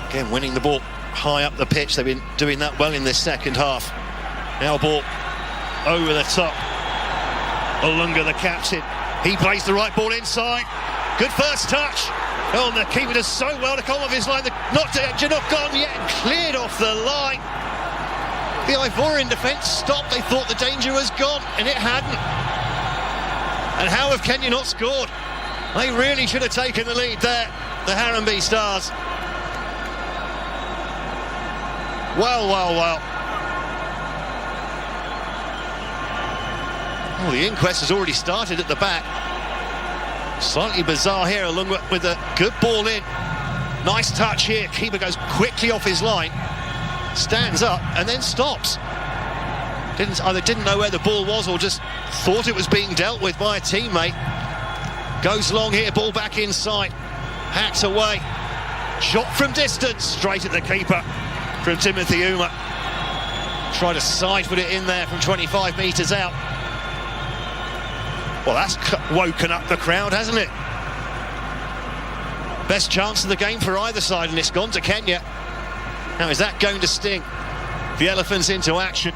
Again, winning the ball high up the pitch. They've been doing that well in this second half. Now ball over the top. Olunga, the captain. He plays the right ball inside. Good first touch. Oh, and the keeper does so well to come off his line. Not gone yet, and cleared off the line. The Ivorian defence stopped. They thought the danger was gone, and it hadn't. And how have Kenya not scored? They really should have taken the lead there, the Harambee Stars. Well. Well, the inquest has already started at the back. Slightly bizarre here, along with a good ball in. Nice touch here. Keeper goes quickly off his line, stands up and then stops. Either didn't know where the ball was or just thought it was being dealt with by a teammate. Goes long here, ball back inside. Hacked away. Shot from distance, straight at the keeper from Timothy Uma. Try to side put it in there from 25 metres out. Well, that's woken up the crowd, hasn't it? Best chance of the game for either side, and it's gone to Kenya. Now, is that going to sting the Elephants into action?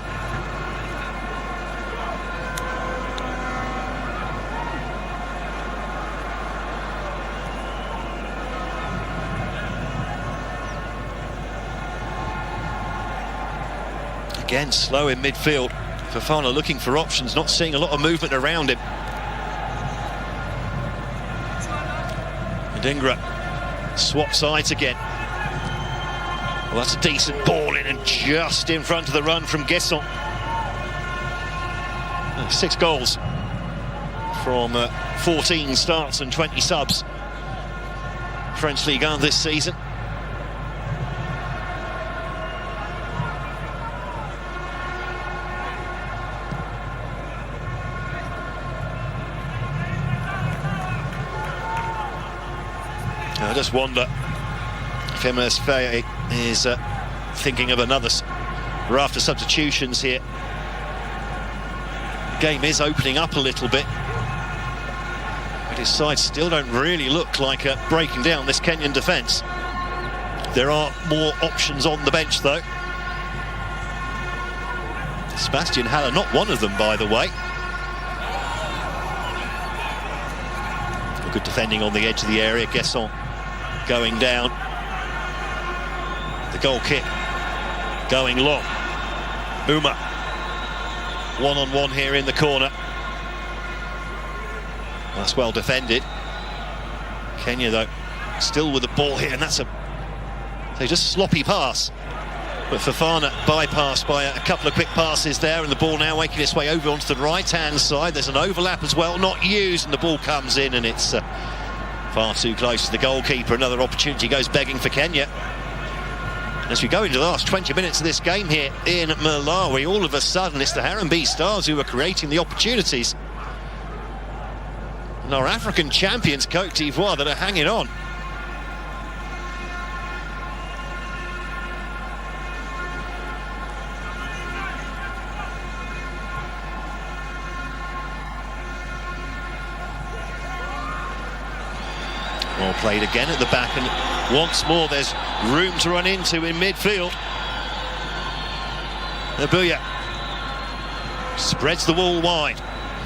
Again, slow in midfield. Fofana looking for options, not seeing a lot of movement around him. Adingra swap sides again. Well, that's a decent ball in and just in front of the run from Guesson. 6 goals from 14 starts and 20 subs. French Ligue 1 this season. just wonder if Emma's Faye is thinking of another. We're after substitutions here. Game is opening up a little bit, but his side still don't really look like breaking down this Kenyan defence. There are more options on the bench though. Sebastian Haller, not one of them, by the way. Good defending on the edge of the area. Guesson going down. The goal kick going long. Uma one-on-one here in the corner. That's well defended. Kenya though still with the ball here, and that's just sloppy pass. But Fofana bypassed by a couple of quick passes there, and the ball now making its way over onto the right-hand side. There's an overlap as well, not used, and the ball comes in, and it's far too close to the goalkeeper. Another opportunity goes begging for Kenya. As we go into the last 20 minutes of this game here in Malawi, all of a sudden it's the Harambee Stars who are creating the opportunities. And our African champions, Cote d'Ivoire, that are hanging on. Well played again at the back, and once more there's room to run into in midfield. Abuya spreads the wall wide,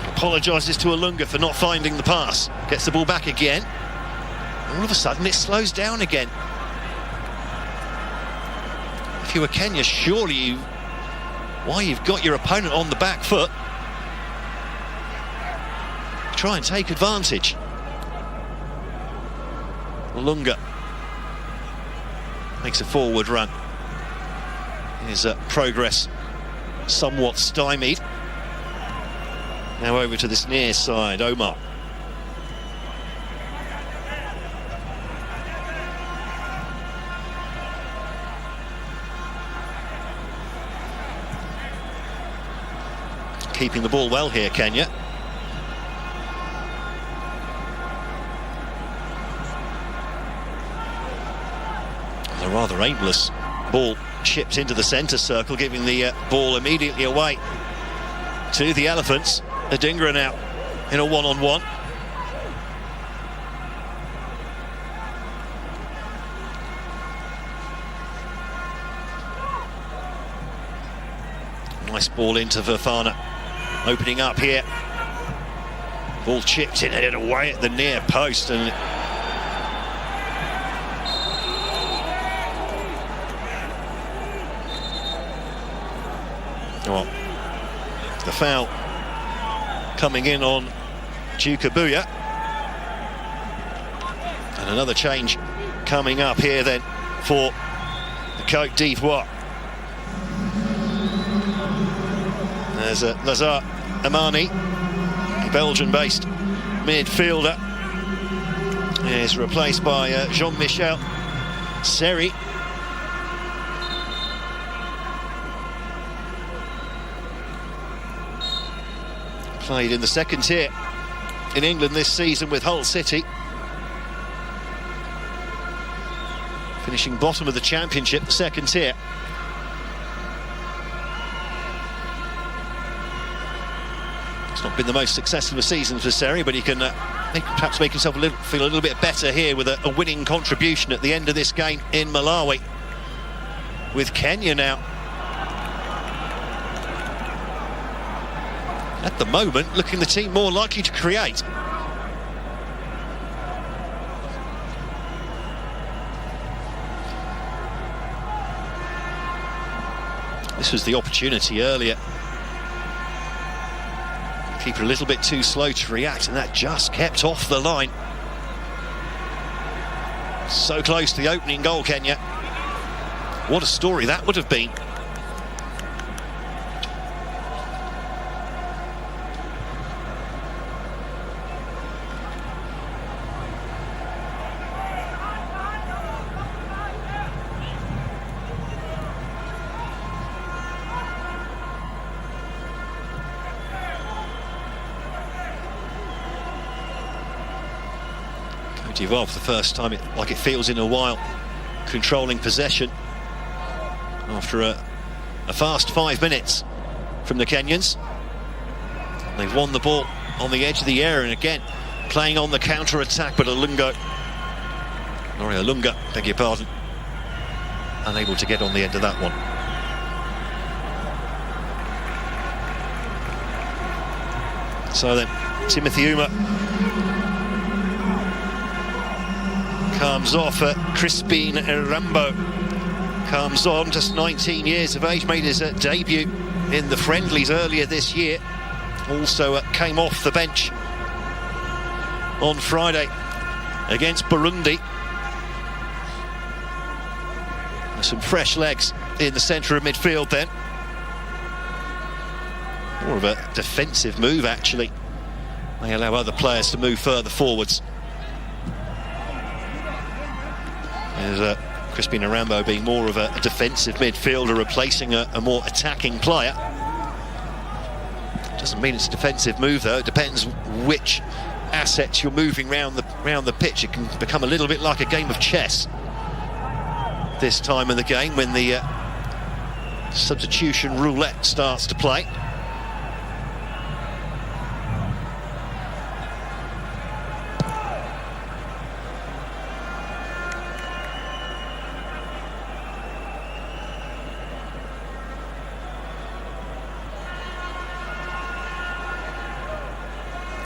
apologises to Olunga for not finding the pass, gets the ball back again. All of a sudden it slows down again. If you were Kenya, surely you've got your opponent on the back foot, try and take advantage. Olunga makes a forward run. His progress somewhat stymied. Now over to this near side, Omar. Keeping the ball well here, Kenya. A rather aimless ball chipped into the centre circle, giving the ball immediately away to the Elephants. Adingra now in a one-on-one. Nice ball into Fofana, opening up here. Ball chipped in and away at the near post, and well, the foul coming in on Abuya. And another change coming up here then for the Cote d'Ivoire. There's Lazare Amani, Belgian-based midfielder, is replaced by Jean-Michel Seri. Played in the second tier in England this season with Hull City, finishing bottom of the championship, the second tier. It's not been the most successful of seasons for Seri, but he can perhaps make himself feel a little bit better here with a winning contribution at the end of this game in Malawi. With Kenya now, at the moment, looking the team more likely to create. This was the opportunity earlier. Keeper a little bit too slow to react, and that just kept off the line. So close to the opening goal, Kenya. What a story that would have been. Cote d'Ivoire, for the first time, like it feels in a while, controlling possession after a fast 5 minutes from the Kenyans. They've won the ball on the edge of the area, and again playing on the counter-attack, but Olunga, beg your pardon, unable to get on the end of that one. So then Timothy Uma comes off. Crispin Rambo comes on, just 19 years of age, made his debut in the friendlies earlier this year. Also came off the bench on Friday against Burundi. Some fresh legs in the centre of midfield then. More of a defensive move, actually. They allow other players to move further forwards. There's Crispin Arambo being more of a defensive midfielder, replacing a more attacking player. Doesn't mean it's a defensive move, though. It depends which assets you're moving round the pitch. It can become a little bit like a game of chess this time of the game when the substitution roulette starts to play.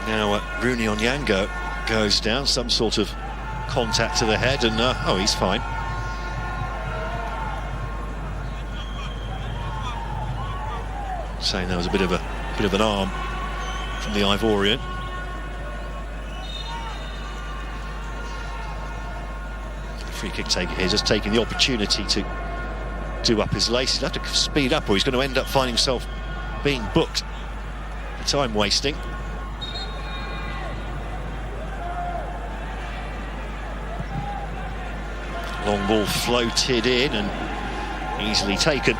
Now Rooney Onyango goes down, some sort of contact to the head, and oh, he's fine. Saying there was a bit of an arm from the Ivorian. Free kick taker here, just taking the opportunity to do up his lace. He'll have to speed up, or he's going to end up finding himself being booked. Time wasting. Long ball floated in and easily taken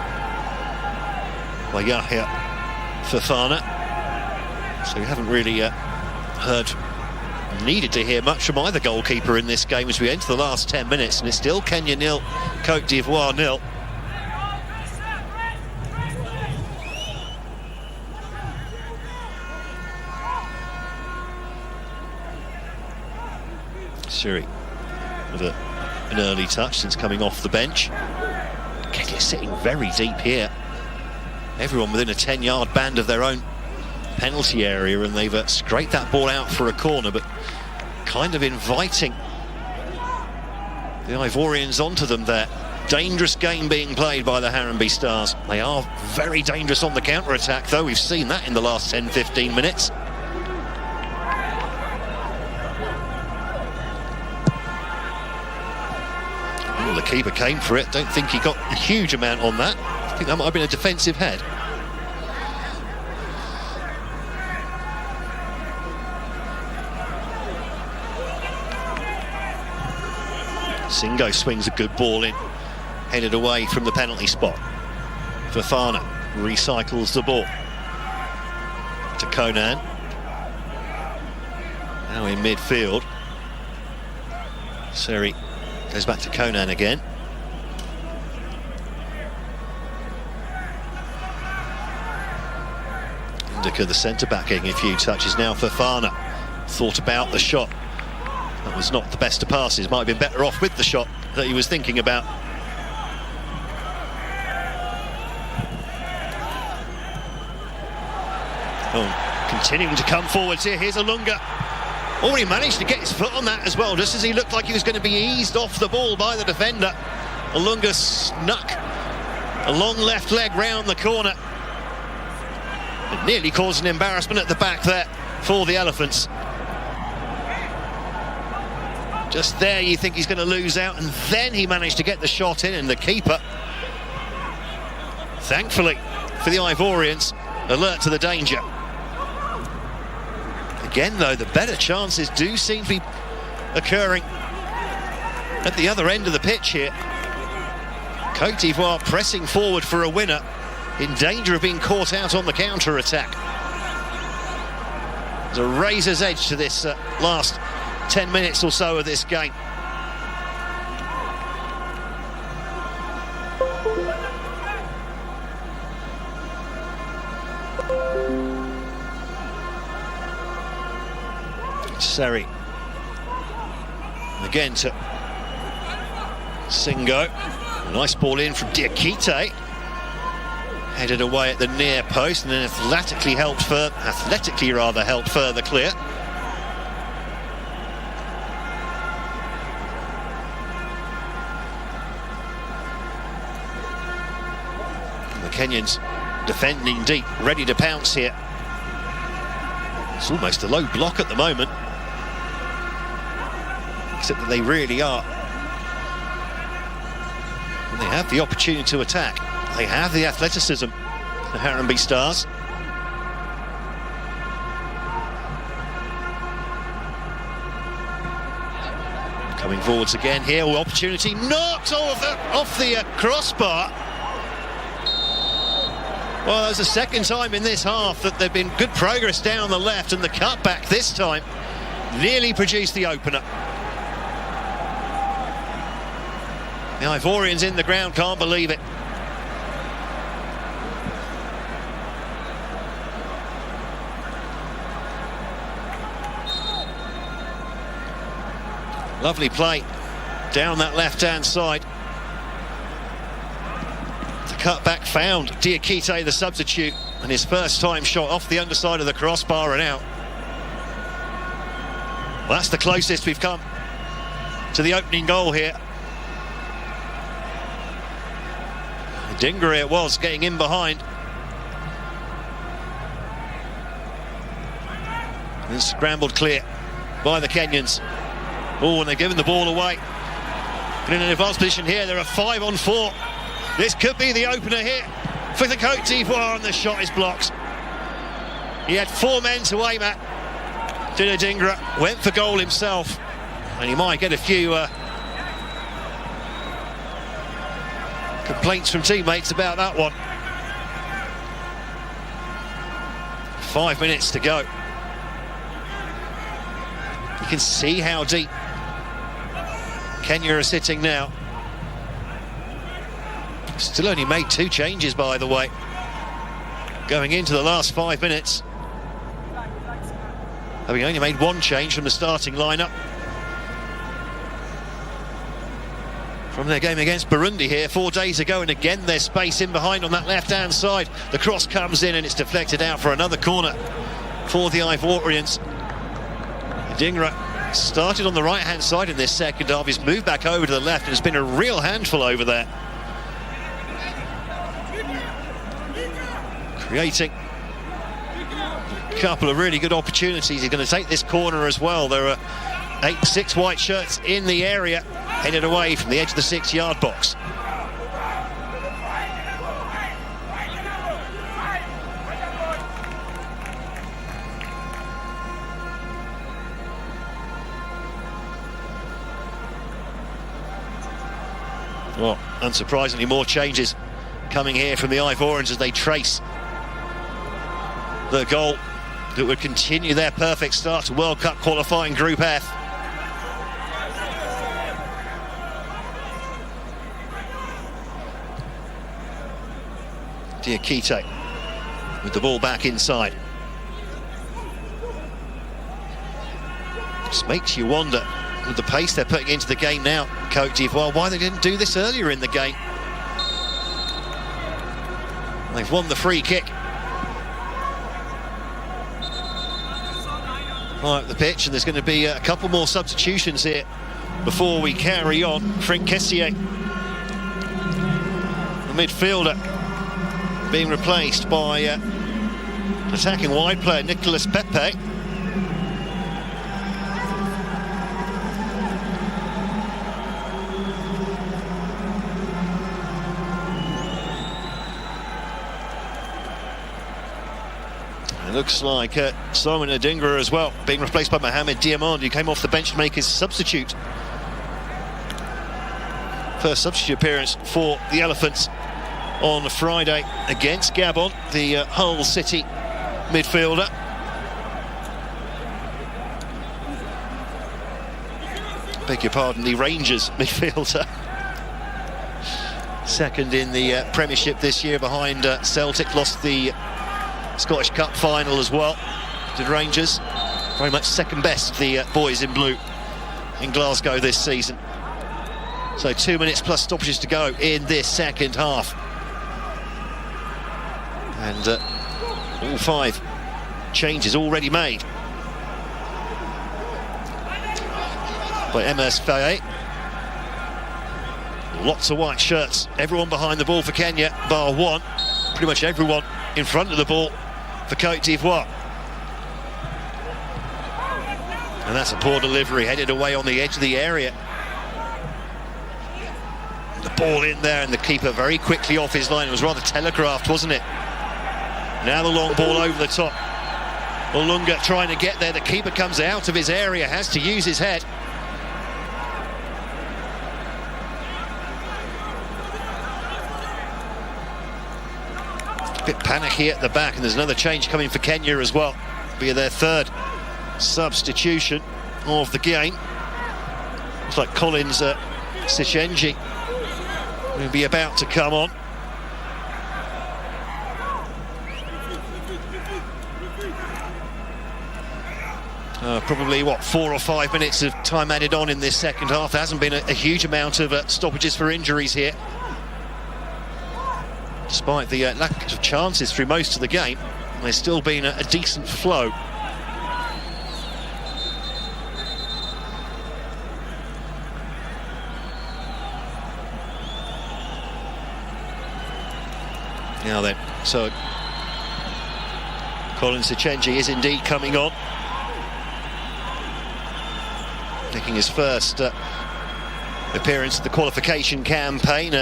by Yahya Fofana. So we haven't really needed to hear much from either goalkeeper in this game as we enter the last 10 minutes, and it's still Kenya 0, Cote d'Ivoire 0. Siri with an early touch since coming off the bench. Kenya sitting very deep here. Everyone within a 10-yard band of their own penalty area, and they've scraped that ball out for a corner, but kind of inviting the Ivorians onto them there. Dangerous game being played by the Harambee Stars. They are very dangerous on the counter-attack, though. We've seen that in the last 10-15 minutes. Well, the keeper came for it. Don't think he got a huge amount on that. I think that might have been a defensive head. Singo swings a good ball in, headed away from the penalty spot. Fofana recycles the ball to Conan. Now in midfield. Seri goes back to Conan again. Indica, the centre-back, getting a few touches now. Fofana thought about the shot. That was not the best of passes. Might have been better off with the shot that he was thinking about. Oh, continuing to come forwards here. Here's Olunga. Already managed to get his foot on that as well, just as he looked like he was going to be eased off the ball by the defender. Olunga snuck a long left leg round the corner. It nearly caused an embarrassment at the back there for the Elephants. Just there you think he's going to lose out, and then he managed to get the shot in, and the keeper, thankfully for the Ivorians, alert to the danger. Again, though, the better chances do seem to be occurring at the other end of the pitch here. Cote d'Ivoire pressing forward for a winner, in danger of being caught out on the counter-attack. There's a razor's edge to this last 10 minutes or so of this game. Seri again to Singo. A nice ball in from Diakite. Headed away at the near post and then athletically helped further clear. The Kenyans defending deep, ready to pounce here. It's almost a low block at the moment, except that they really are. And they have the opportunity to attack. They have the athleticism, the Harambee Stars. Coming forwards again here, opportunity knocked off the crossbar. Well, that's the second time in this half that there've been good progress down the left, and the cutback this time nearly produced the opener. The Ivorians in the ground can't believe it. Lovely play down that left-hand side. The cutback found Diakite, the substitute, and his first time shot off the underside of the crossbar and out. Well, that's the closest we've come to the opening goal here. Dingra it was, getting in behind. And scrambled clear by the Kenyans. Oh, and they're giving the ball away. And in an advanced position here, there are 5 on 4. This could be the opener here for the Côte d'Ivoire, and the shot is blocked. He had 4 men to aim at. Dingra went for goal himself, and he might get a few complaints from teammates about that one. 5 minutes to go. You can see how deep Kenya are sitting now. Still only made 2 changes, by the way, going into the last 5 minutes. Having only made 1 change from the starting lineup from their game against Burundi here 4 days ago, and again there's space in behind on that left-hand side. The cross comes in and it's deflected out for another corner for the Ivorians. Dingra started on the right-hand side in this second half. He's moved back over to the left and it's been a real handful over there, creating a couple of really good opportunities. He's going to take this corner as well. There are 6 white shirts in the area, headed away from the edge of the 6-yard box. Well, unsurprisingly, more changes coming here from the Ivorians as they trace the goal that would continue their perfect start to World Cup qualifying Group F. Diakite with the ball back inside. Just makes you wonder, with the pace they're putting into the game now, Côte d'Ivoire, why they didn't do this earlier in the game. They've won the free kick. High up the pitch, and there's going to be a couple more substitutions here before we carry on. Frank Kessier, the midfielder, being replaced by attacking wide player Nicolas Pepe. It looks like Simon Adingra as well, being replaced by Mohamed Diamond, who came off the bench to make his substitute. First substitute appearance for the Elephants on Friday against Gabon, the Hull City midfielder. beg your pardon, the Rangers midfielder. Second in the Premiership this year behind Celtic, lost the Scottish Cup final as well, did Rangers. Very much second best, the boys in blue in Glasgow this season. So 2 minutes plus stoppages to go in this second half. And all 5 changes already made by MS Faye. Lots of white shirts, everyone behind the ball for Kenya, bar one. Pretty much everyone in front of the ball for Côte d'Ivoire. And that's a poor delivery, headed away on the edge of the area. The ball in there and the keeper very quickly off his line. It was rather telegraphed, wasn't it? Now the long ball over the top. Olunga trying to get there. The keeper comes out of his area, has to use his head. A bit panicky at the back, and there's another change coming for Kenya as well. Be their third substitution of the game. Looks like Collins Sichenji will be about to come on. Probably, 4 or 5 minutes of time added on in this second half. There hasn't been a huge amount of stoppages for injuries here. Despite the lack of chances through most of the game, there's still been a decent flow. Now then, so Colin Sichenji is indeed coming on, making his first appearance of the qualification campaign.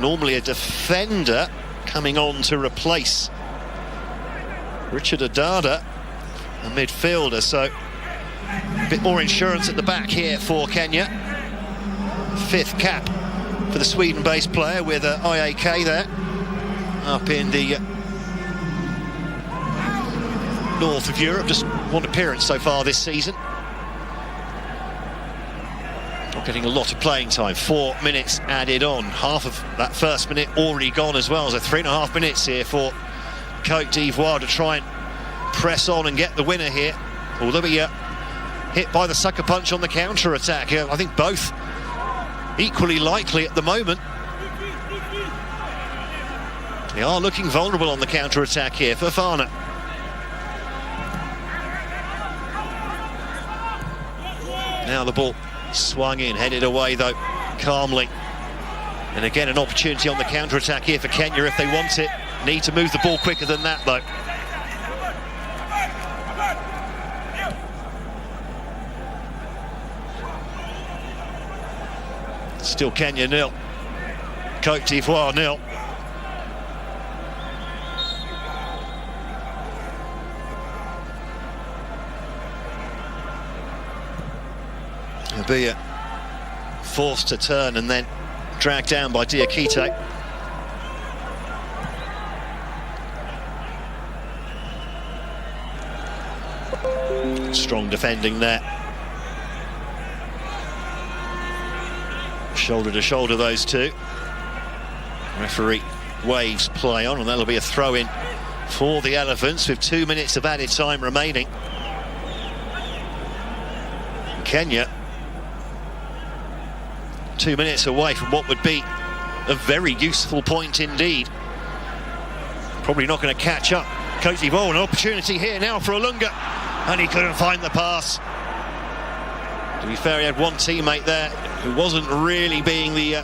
Normally a defender coming on to replace Richard Adada, a midfielder, so a bit more insurance at the back here for Kenya. 5th cap for the Sweden-based player with IAK there, up in the north of Europe. Just one appearance so far this season. Not getting a lot of playing time. 4 minutes added on. Half of that first minute already gone as well. So 3.5 minutes here for Côte d'Ivoire to try and press on and get the winner here. Although he hit by the sucker punch on the counter-attack. I think both equally likely at the moment. They are looking vulnerable on the counter-attack here. Fofana. Now the ball swung in, headed away though, calmly. And again, an opportunity on the counter-attack here for Kenya if they want it. Need to move the ball quicker than that though. Still Kenya 0, Côte d'Ivoire 0. Be forced to turn and then dragged down by Diakite. Strong defending there. Shoulder to shoulder, those two. Referee waves play on, and that'll be a throw-in for the Elephants with 2 minutes of added time remaining. Kenya 2 minutes away from what would be a very useful point indeed. Probably not going to catch up. Côte d'Ivoire, an opportunity here now for Olunga, and he couldn't find the pass. To be fair, he had one teammate there who wasn't really being the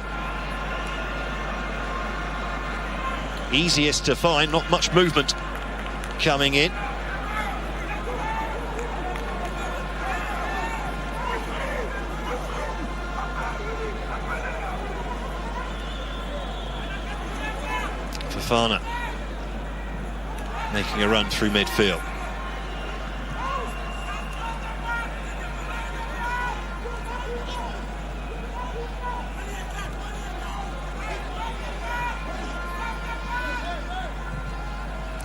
easiest to find. Not much movement coming in. Fofana making a run through midfield.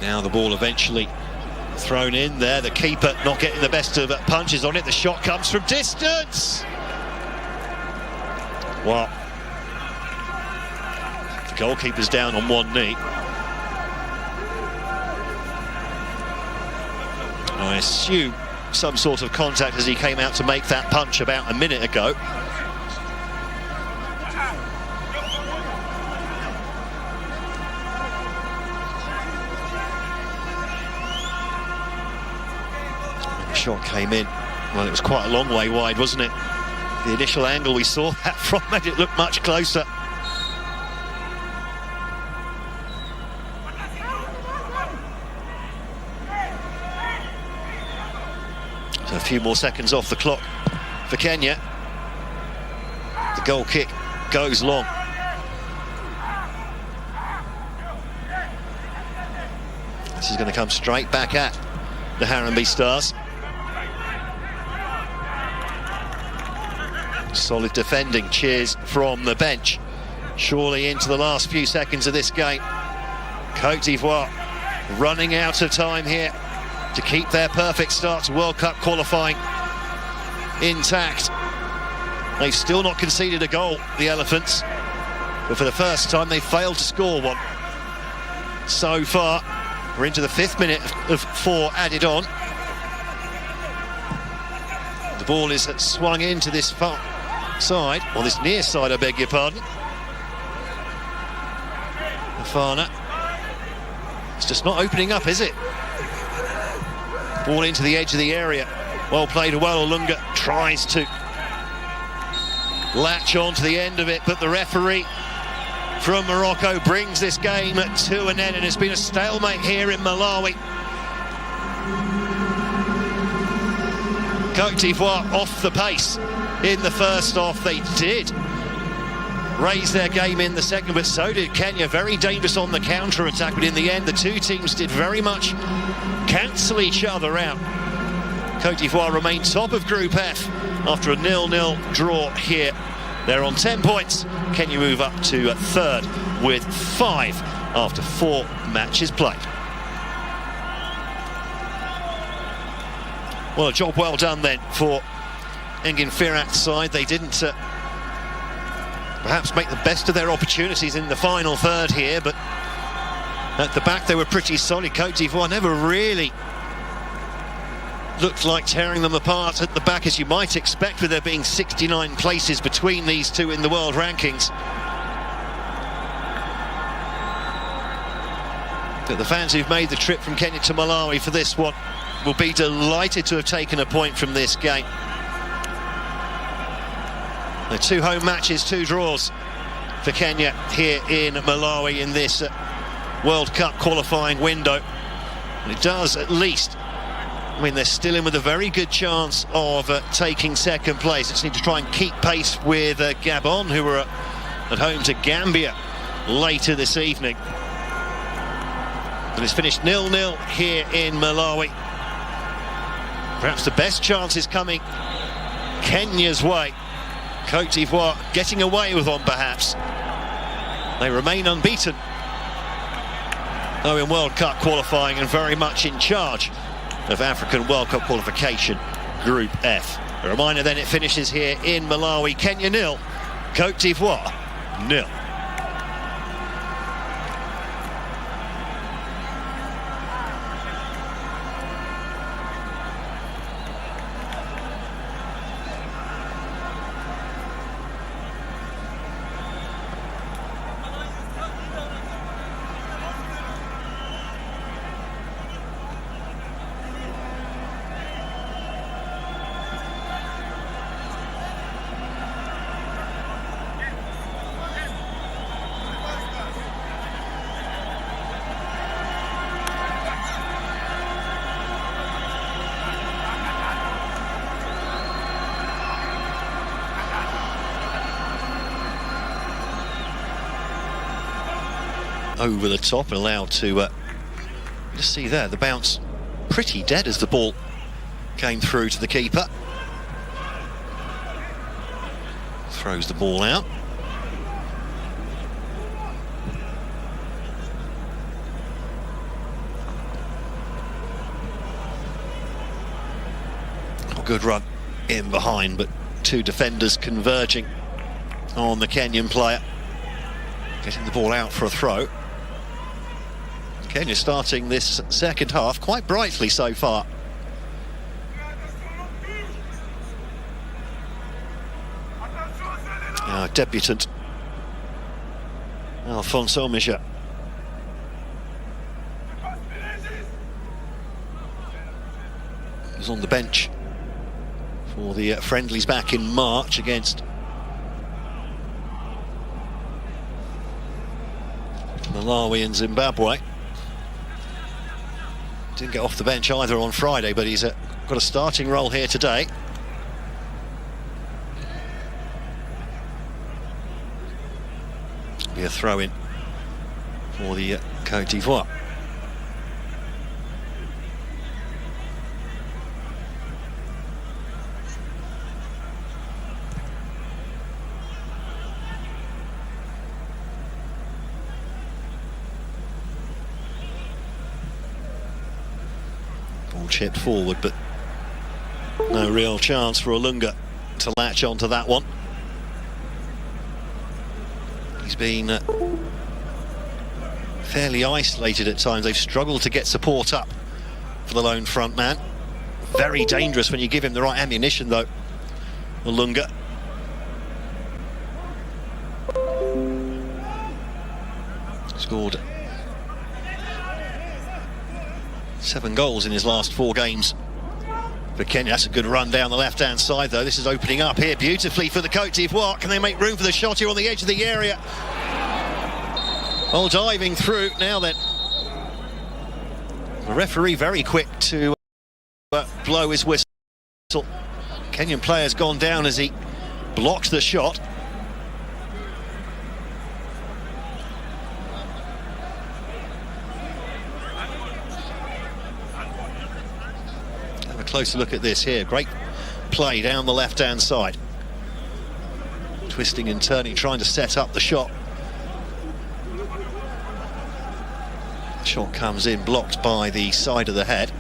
Now the ball eventually thrown in there. The keeper not getting the best of punches on it. The shot comes from distance. Well, the goalkeeper's down on one knee. I assume some sort of contact as he came out to make that punch about a minute ago. When the shot came in, well, it was quite a long way wide, wasn't it? The initial angle we saw that from made it look much closer. So a few more seconds off the clock for Kenya. The goal kick goes long. This is going to come straight back at the Harambee Stars. Solid defending, cheers from the bench. Surely into the last few seconds of this game. Côte d'Ivoire running out of time here to keep their perfect start to World Cup qualifying intact. They've still not conceded a goal, the Elephants, but for the first time they failed to score one. So far, we're into the 5th minute of 4 added on. The ball is swung into this far side, or this near side, I beg your pardon. Fafana. It's just not opening up, is it? Ball into the edge of the area. Well played. Olunga tries to latch on to the end of it, but the referee from Morocco brings this game to an end, and it's been a stalemate here in Malawi. Côte d'Ivoire off the pace in the first half. They did raise their game in the second, but so did Kenya. Very dangerous on the counter-attack, but in the end the two teams did very much cancel each other out. Côte d'Ivoire remain top of Group F after a 0-0 draw here. They're on 10 points. Kenya move up to 3rd with 5 after 4 matches played. Well, a job well done then for Engin Firat's side. They didn't perhaps make the best of their opportunities in the final third here, but at the back they were pretty solid. Côte d'Ivoire never really looked like tearing them apart at the back, as you might expect, with there being 69 places between these two in the world rankings. But the fans who've made the trip from Kenya to Malawi for this one will be delighted to have taken a point from this game. The 2 home matches, 2 draws for Kenya here in Malawi in this World Cup qualifying window. And it does at least, I mean, they're still in with a very good chance of taking 2nd place. They just need to try and keep pace with Gabon, who are at home to Gambia later this evening. But it's finished 0-0 here in Malawi. Perhaps the best chance is coming Kenya's way. Côte d'Ivoire getting away with one, perhaps. They remain unbeaten, though in World Cup qualifying, and very much in charge of African World Cup qualification, Group F. A reminder then, it finishes here in Malawi. Kenya 0, Côte d'Ivoire 0. Over the top and allowed to just see there the bounce pretty dead as the ball came through to the keeper. Throws the ball out. A good run in behind, but 2 defenders converging on the Kenyan player. Getting the ball out for a throw. Kenya starting this second half quite brightly so far. Our debutant, Alfonso Misha. He's on the bench for the friendlies back in March against Malawi and Zimbabwe. Didn't get off the bench either on Friday, but he's got a starting role here today. Be a throw-in for the Côte d'Ivoire. Chipped forward, but no real chance for Olunga to latch onto that one. He's been fairly isolated at times. They've struggled to get support up for the lone front man. Very dangerous when you give him the right ammunition, though, Olunga. Scored 7 goals in his last 4 games for Kenya. That's a good run down the left-hand side, though. This is opening up here beautifully for the Côte d'Ivoire. Can they make room for the shot here on the edge of the area? Oh, diving through now then. The referee very quick to blow his whistle. Kenyan player's gone down as he blocks the shot. Closer look at this here. Great play down the left-hand side. Twisting and turning, trying to set up the shot. The shot comes in, blocked by the side of the head.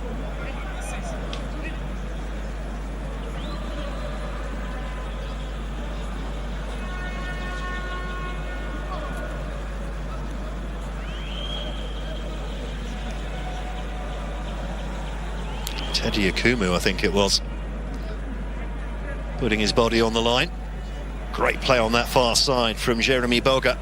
Teddy Akumu, I think it was, putting his body on the line. Great play on that far side from Jeremy Boga.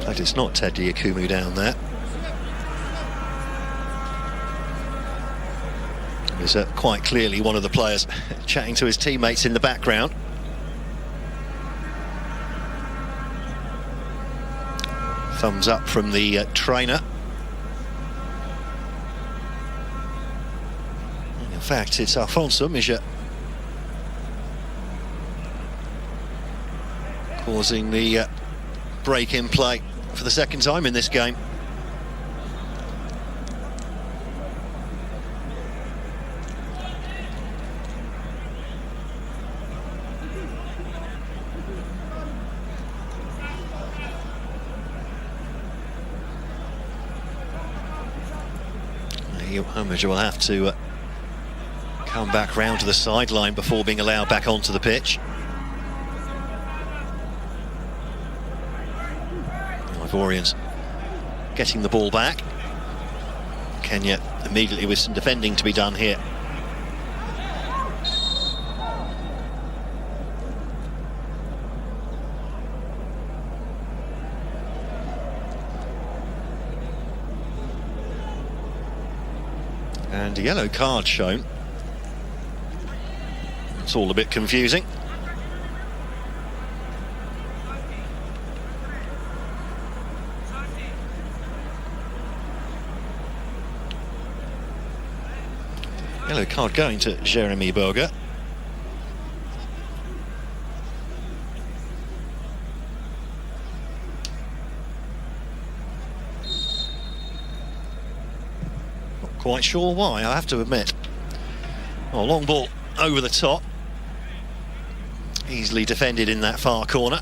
But it's not Teddy Akumu down there. Is quite clearly one of the players chatting to his teammates in the background. Thumbs up from the trainer. In fact, it's Alfonso Misha causing the break in play for the second time in this game. Homage will have to come back round to the sideline before being allowed back onto the pitch. Ivorians getting the ball back. Kenya immediately with some defending to be done here. And a yellow card shown. It's all a bit confusing. Yellow card going to Jeremy Boga. Quite sure why, I have to admit. Oh, long ball over the top. Easily defended in that far corner.